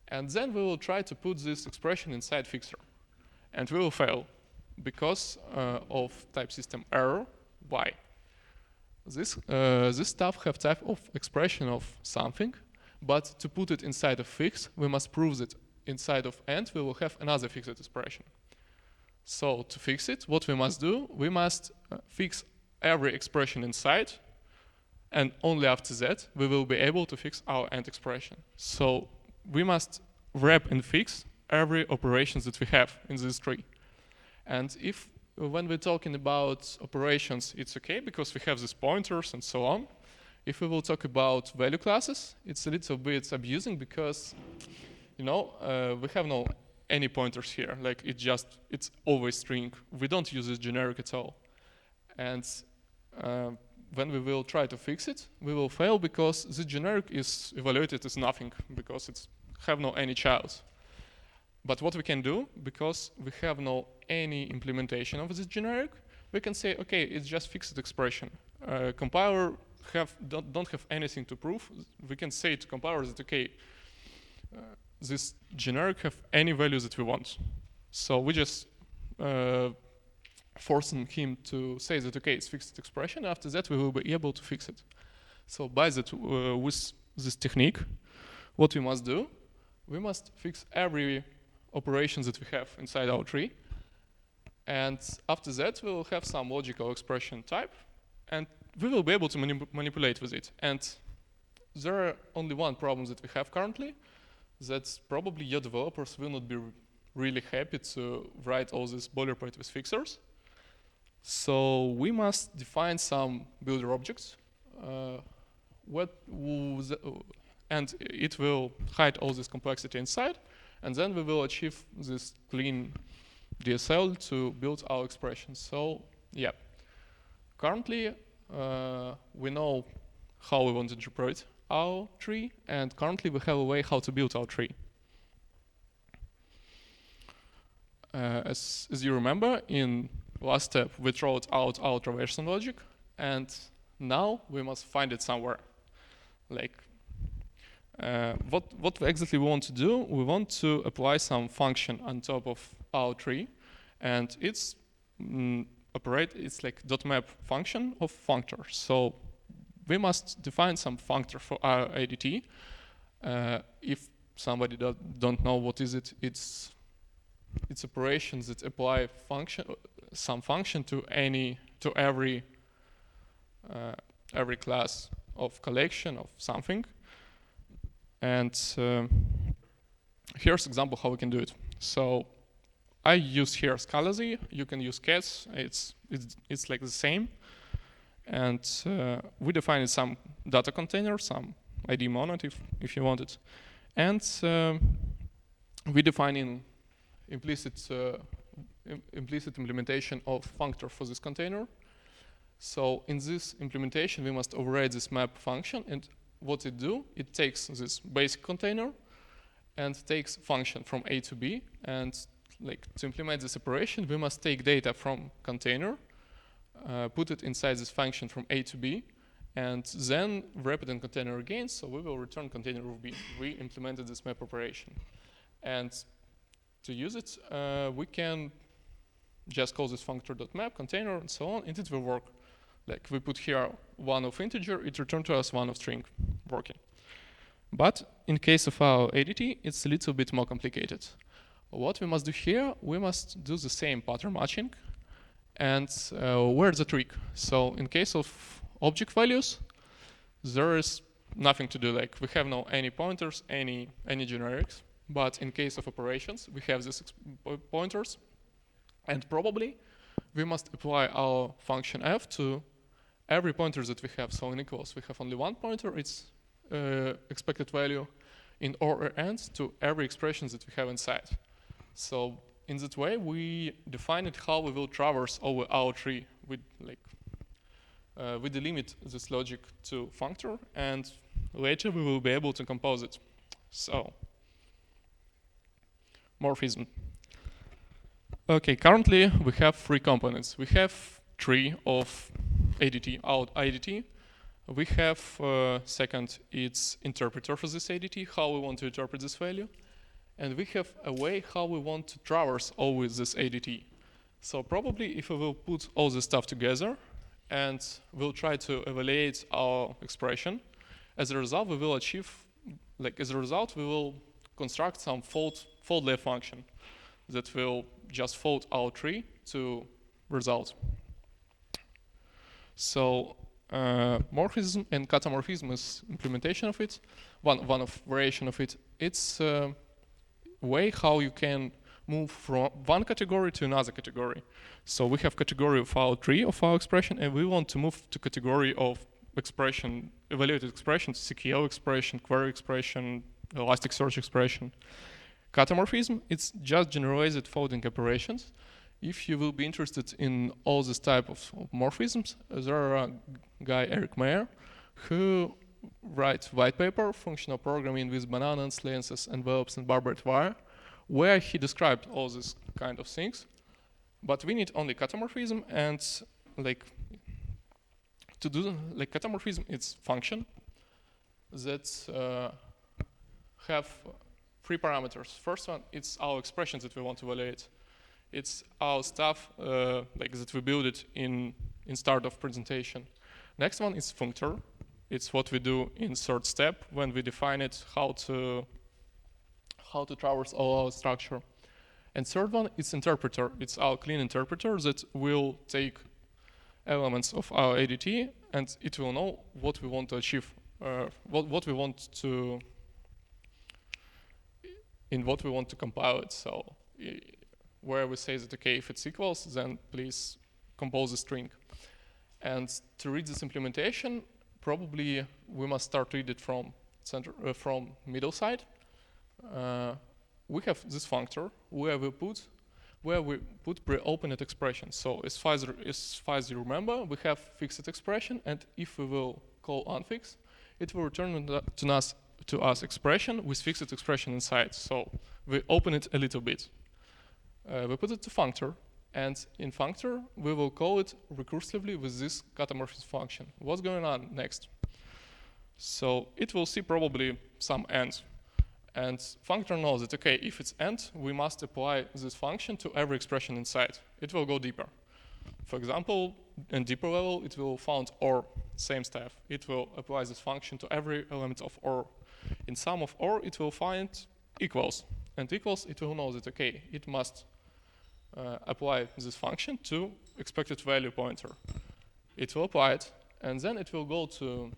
And then we will try to put this expression inside fixer, and we will fail because of type system error. Why? This stuff have type of expression of something, But to put it inside of fix, we must prove that inside of end we will have another fixed expression. So to fix it, what we must do, we must fix every expression inside, and only after that we will be able to fix our end expression. So we must wrap and fix every operations that we have in this tree. And if when we're talking about operations, it's okay because we have these pointers and so on. If we will talk about value classes, it's a little bit abusing because, you know, we have no any pointers here. Like it's always string. We don't use this generic at all. And when we will try to fix it, we will fail because the generic is evaluated as nothing because it's have no any child. But what we can do, because we have no any implementation of this generic, we can say, okay, it's just fixed expression. Compiler don't have anything to prove. We can say to compiler that, okay, this generic have any values that we want. So we just forcing him to say that, okay, it's fixed expression. After that, we will be able to fix it. So by that, with this technique, what we must do, we must fix every operations that we have inside our tree. And after that, we will have some logical expression type, and we will be able to manipulate with it. And there are only one problem that we have currently, that probably your developers will not be really happy to write all this boilerplate with fixers. So we must define some builder objects, and it will hide all this complexity inside, and then we will achieve this clean DSL to build our expressions. So yeah, currently we know how we want to interpret our tree, and currently we have a way how to build our tree. As you remember, in last step we wrote out our traversal logic, and now we must find it somewhere. Like what exactly we want to do? We want to apply some function on top of our tree, and it's it's like .map function of functor. So we must define some functor for our ADT. If somebody don't know what is it, it's operations that apply some function to every class of collection of something. And here's example how we can do it. So I use here scala.js. You can use cats. It's like the same. And we define some data container, some ID monad if you want it. And we define in implicit implementation of functor for this container. So in this implementation, we must override this map function, and what it do, it takes this basic container and takes function from A to B, and like to implement this operation, we must take data from container, put it inside this function from A to B, and then wrap it in container again, so we will return container of B. We implemented this map operation. And to use it, we can just call this functor.map container and so on, and it will work. Like we put here one of integer, it returned to us one of string, working. But in case of our ADT, it's a little bit more complicated. What we must do here, we must do the same pattern matching. And where's the trick? So in case of object values, there is nothing to do. Like we have no any pointers, any generics. But in case of operations, we have these pointers. And probably we must apply our function f to every pointer that we have. So in equals, we have only one pointer, its expected value, in or end to every expression that we have inside. So in that way, we define it how we will traverse over our tree. We delimit this logic to functor, and later we will be able to compose it. So morphism. Okay, currently we have three components. We have tree of ADT, out ADT. We have second, it's interpreter for this ADT, how we want to interpret this value. And we have a way how we want to traverse over this ADT. So probably if we will put all this stuff together and we'll try to evaluate our expression, as a result we will achieve like as a result, we will construct some fold-left function that will just fold our tree to result. So morphism and catamorphism is implementation of it. One of variation of it. It's a way how you can move from one category to another category. So we have category of our tree of our expression, and we want to move to category of expression, evaluated expression, CQL expression, query expression, Elasticsearch expression. Catamorphism, it's just generalized folding operations. If you will be interested in all this type of morphisms, there are a guy, Eric Mayer, who writes white paper, functional programming with bananas, lenses, envelopes, and barbed wire, where he described all these kind of things. But we need only catamorphism, and like to do like catamorphism, it's function that have three parameters. First one, it's our expressions that we want to evaluate. It's our stuff like that we build it in start of presentation. Next one is functor. It's what we do in third step when we define it, how to traverse all our structure. And third one is interpreter. It's our clean interpreter that will take elements of our ADT and it will know what we want to achieve, what we want to compile it. So where we say that, okay, if it's equals, then please compose a string. And to read this implementation, probably we must start read it from middle side. We have this functor where we put pre-opened expression. So as far as you remember, we have fixed expression, and if we will call unfix, it will return to us expression with fixed expression inside. So we open it a little bit. We put it to functor, and in functor we will call it recursively with this catamorphism function. What's going on next? So it will see probably some end. And functor knows that, okay, if it's end, we must apply this function to every expression inside. It will go deeper. For example, in deeper level, it will found OR, same stuff. It will apply this function to every element of OR. In sum of OR, it will find equals. And equals, it will know that, okay, it must apply this function to expected value pointer. It will apply it, and then it will go to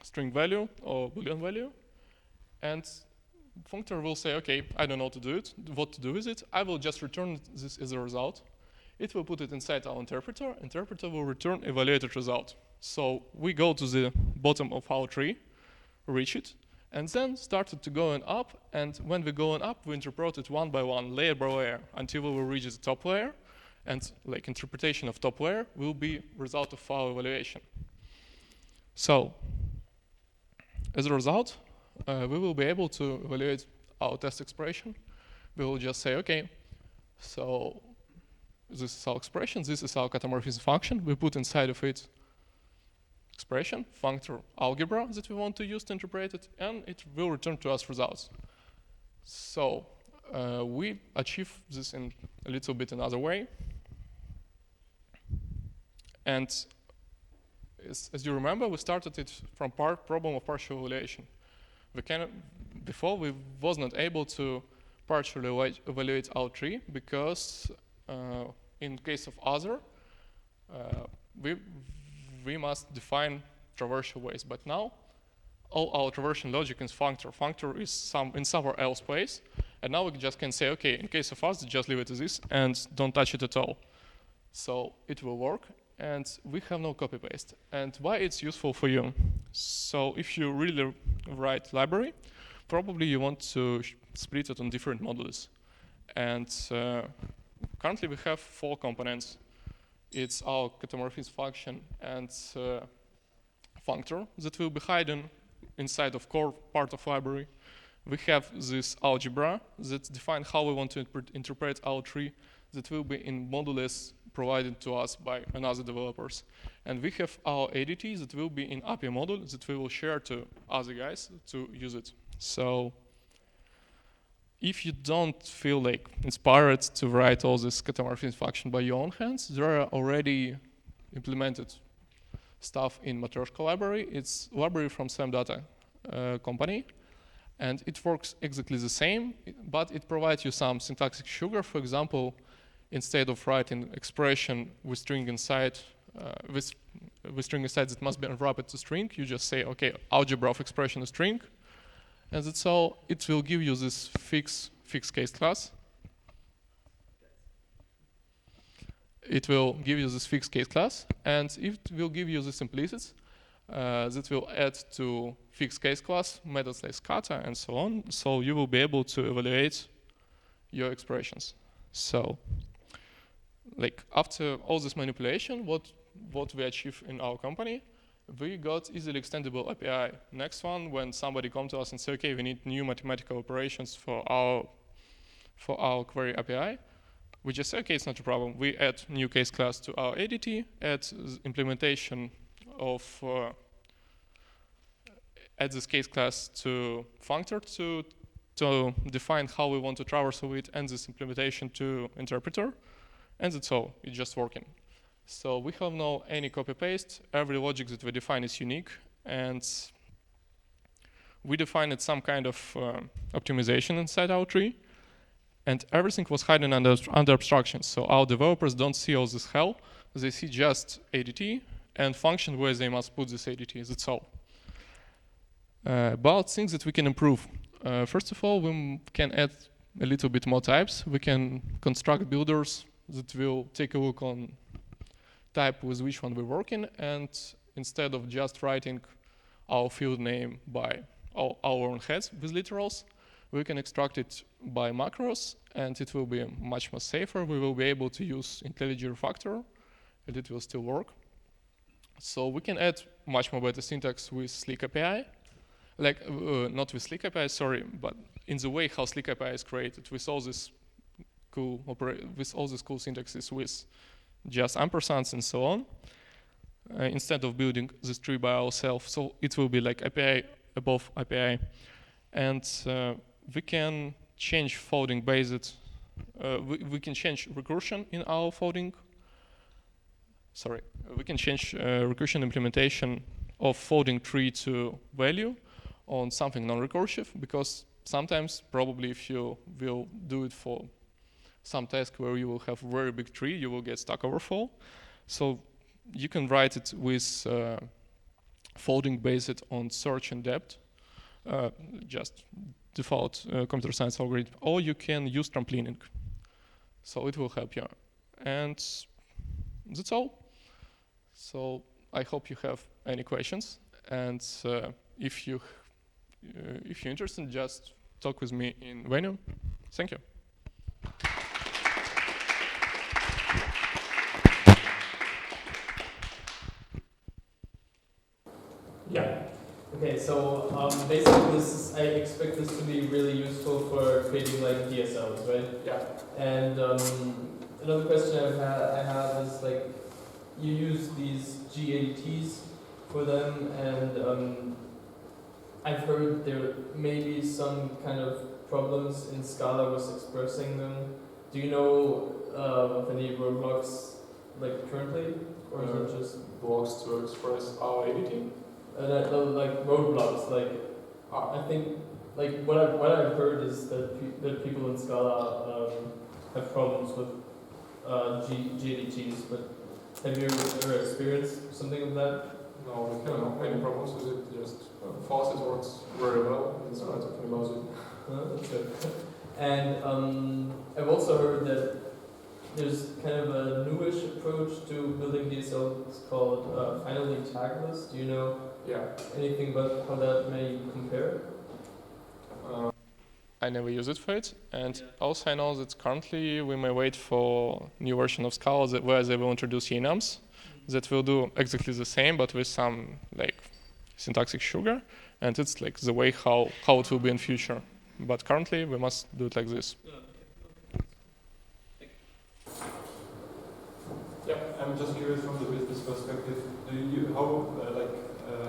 string value or Boolean value, and functor will say, okay, I don't know what to do with it. I will just return this as a result. It will put it inside our interpreter. Interpreter will return evaluated result. So we go to the bottom of our tree, reach it, and then started to going up. And when we're going up, we interpret it one by one, layer by layer, until we will reach the top layer. And like interpretation of top layer will be result of our evaluation. So as a result, we will be able to evaluate our test expression. We will just say, okay, so this is our expression, this is our catamorphism function. We put inside of it expression, functor algebra that we want to use to interpret it, and it will return to us results. So we achieve this in a little bit another way. And as you remember, we started it from problem of partial evaluation. Before we was not able to partially evaluate our tree because in case of other, we must define traversal ways. But now all our traversal logic is functor. Functor is in somewhere else place, and now we just can say, okay, in case of us, just leave it as this and don't touch it at all. So it will work, and we have no copy paste. And why it's useful for you? So if you really write library, probably you want to split it on different modules. And currently we have 4 components. It's our catamorphism function and functor that will be hidden inside of core part of library. We have this algebra that defines how we want to interpret our tree that will be in modules provided to us by another developers. And we have our ADT that will be in API module that we will share to other guys to use it. So if you don't feel like inspired to write all this catamorphism function by your own hands, there are already implemented stuff in Matryoshka library. It's library from Sam Data company. And it works exactly the same, but it provides you some syntactic sugar. For example, instead of writing expression with string inside, with string inside that must be unwrapped to string, you just say, okay, algebra of expression is string, and that's all. It will give you this fixed case class. It will give you this fixed case class, and it will give you this implicit that will add to fixed case class methods like scata and so on. So you will be able to evaluate your expressions. So, like after all this manipulation, what we achieve in our company, we got easily extendable API. Next one, when somebody comes to us and say, okay, we need new mathematical operations for our query API, we just say, okay, it's not a problem. We add new case class to our ADT, add implementation of add this case class to functor to define how we want to traverse with it, and this implementation to interpreter, and that's all. It's just working. So we have no any copy paste. Every logic that we define is unique, and we defined some kind of optimization inside our tree. And everything was hidden under abstractions. So our developers don't see all this hell. They see just ADT and function where they must put this ADT. That's all. About things that we can improve. First of all, we can add a little bit more types. We can construct builders that will take a look on type with which one we're working. And instead of just writing our field name by our own heads with literals, we can extract it by macros, and it will be much more safer. We will be able to use IntelliJ refactor, and it will still work. So we can add much more better syntax with Slick API, like not with Slick API, sorry, but in the way how Slick API is created with all this cool syntaxes with just ampersands and so on, instead of building this tree by ourselves. So it will be like API above API, and we can change folding based. We can change recursion in our folding. Sorry, we can change recursion implementation of folding tree to value on something non-recursive, because sometimes probably if you will do it for some task where you will have a very big tree, you will get Stack Overflow. So you can write it with folding based on search and depth, just default computer science algorithm, or you can use trampolining. So it will help you. And that's all. So I hope you have any questions. And if you're interested, just talk with me in venue. Thank you. Yeah. Okay, so basically I expect this to be really useful for creating like DSLs, right? Yeah. And another question I have is like, you use these GADTs for them, and I've heard there may be some kind of problems in Scala with expressing them. Do you know of any roadblocks like currently, or is it just blocks to express our editing? Like roadblocks, like I think like what I've heard is that people in Scala have problems with GADTs, but have you ever experienced something of that? No, we don't have any problems with it. Just fast, it works very well. That's why I'm talking about it. That's good. And I've also heard that there's kind of a newish approach to building DSLs called finally tagless. Do you know anything about how that may compare? I never use it for it, and also I know that currently we may wait for new version of Scala where they will introduce enums that will do exactly the same, but with some like syntactic sugar, and it's like the way how it will be in future. But currently we must do it like this. Yeah, I'm just curious from the business perspective.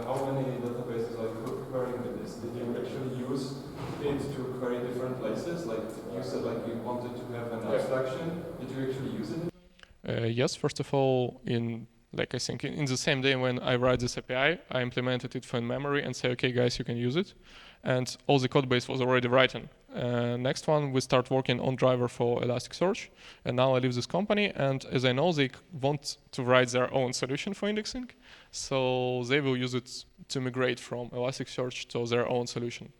How many databases are you querying with this? Did you actually use it to query different places? Like you said, like you wanted to have an abstraction. Did you actually use it? Yes, first of all, I think in the same day when I write this API, I implemented it for in memory and say, okay, guys, you can use it. and all the code base was already written. Next one, we start working on driver for Elasticsearch, and now I leave this company, and as I know, they want to write their own solution for indexing, so they will use it to migrate from Elasticsearch to their own solution.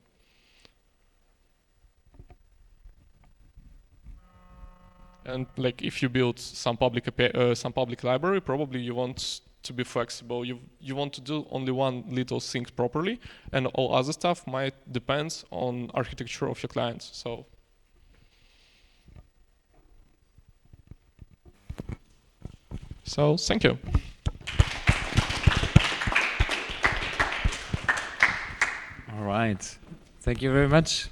And like if you build some public library, probably you want to be flexible. You want to do only one little thing properly, and all other stuff might depend on architecture of your clients. So thank you. All right. Thank you very much.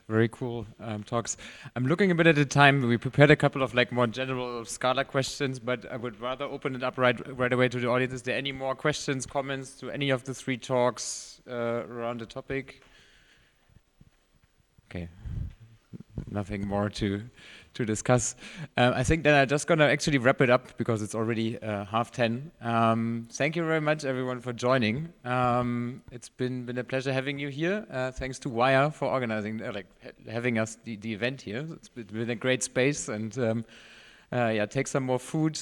Very cool talks. I'm looking a bit at the time. We prepared a couple of like more general Scala questions, but I would rather open it up right away to the audience. Is there any more questions, comments to any of the three talks around the topic? Okay. Nothing more to discuss. I think then I'm just gonna actually wrap it up because it's already 10:30. Thank you very much everyone for joining. It's been a pleasure having you here. Thanks to Wire for organizing, having us the event here. It's been a great space, and yeah, take some more food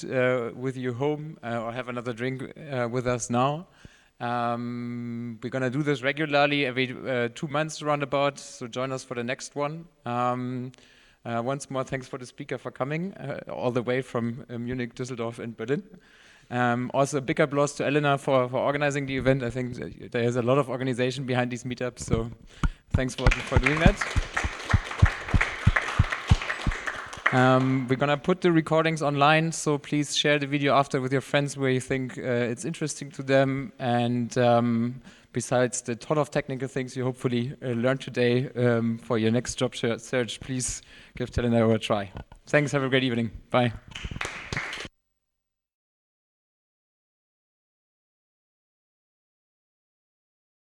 with you home or have another drink with us now. We're gonna do this regularly every 2 months roundabout, so join us for the next one. Once more, thanks for the speaker for coming all the way from Munich, Düsseldorf, and Berlin. Also, a big applause to Elena for organizing the event. I think there's a lot of organization behind these meetups, so thanks for doing that. We're gonna put the recordings online, so please share the video after with your friends where you think it's interesting to them. And besides the ton of technical things you hopefully learned today for your next job search, please give talent.io a try. Thanks, have a great evening. Bye.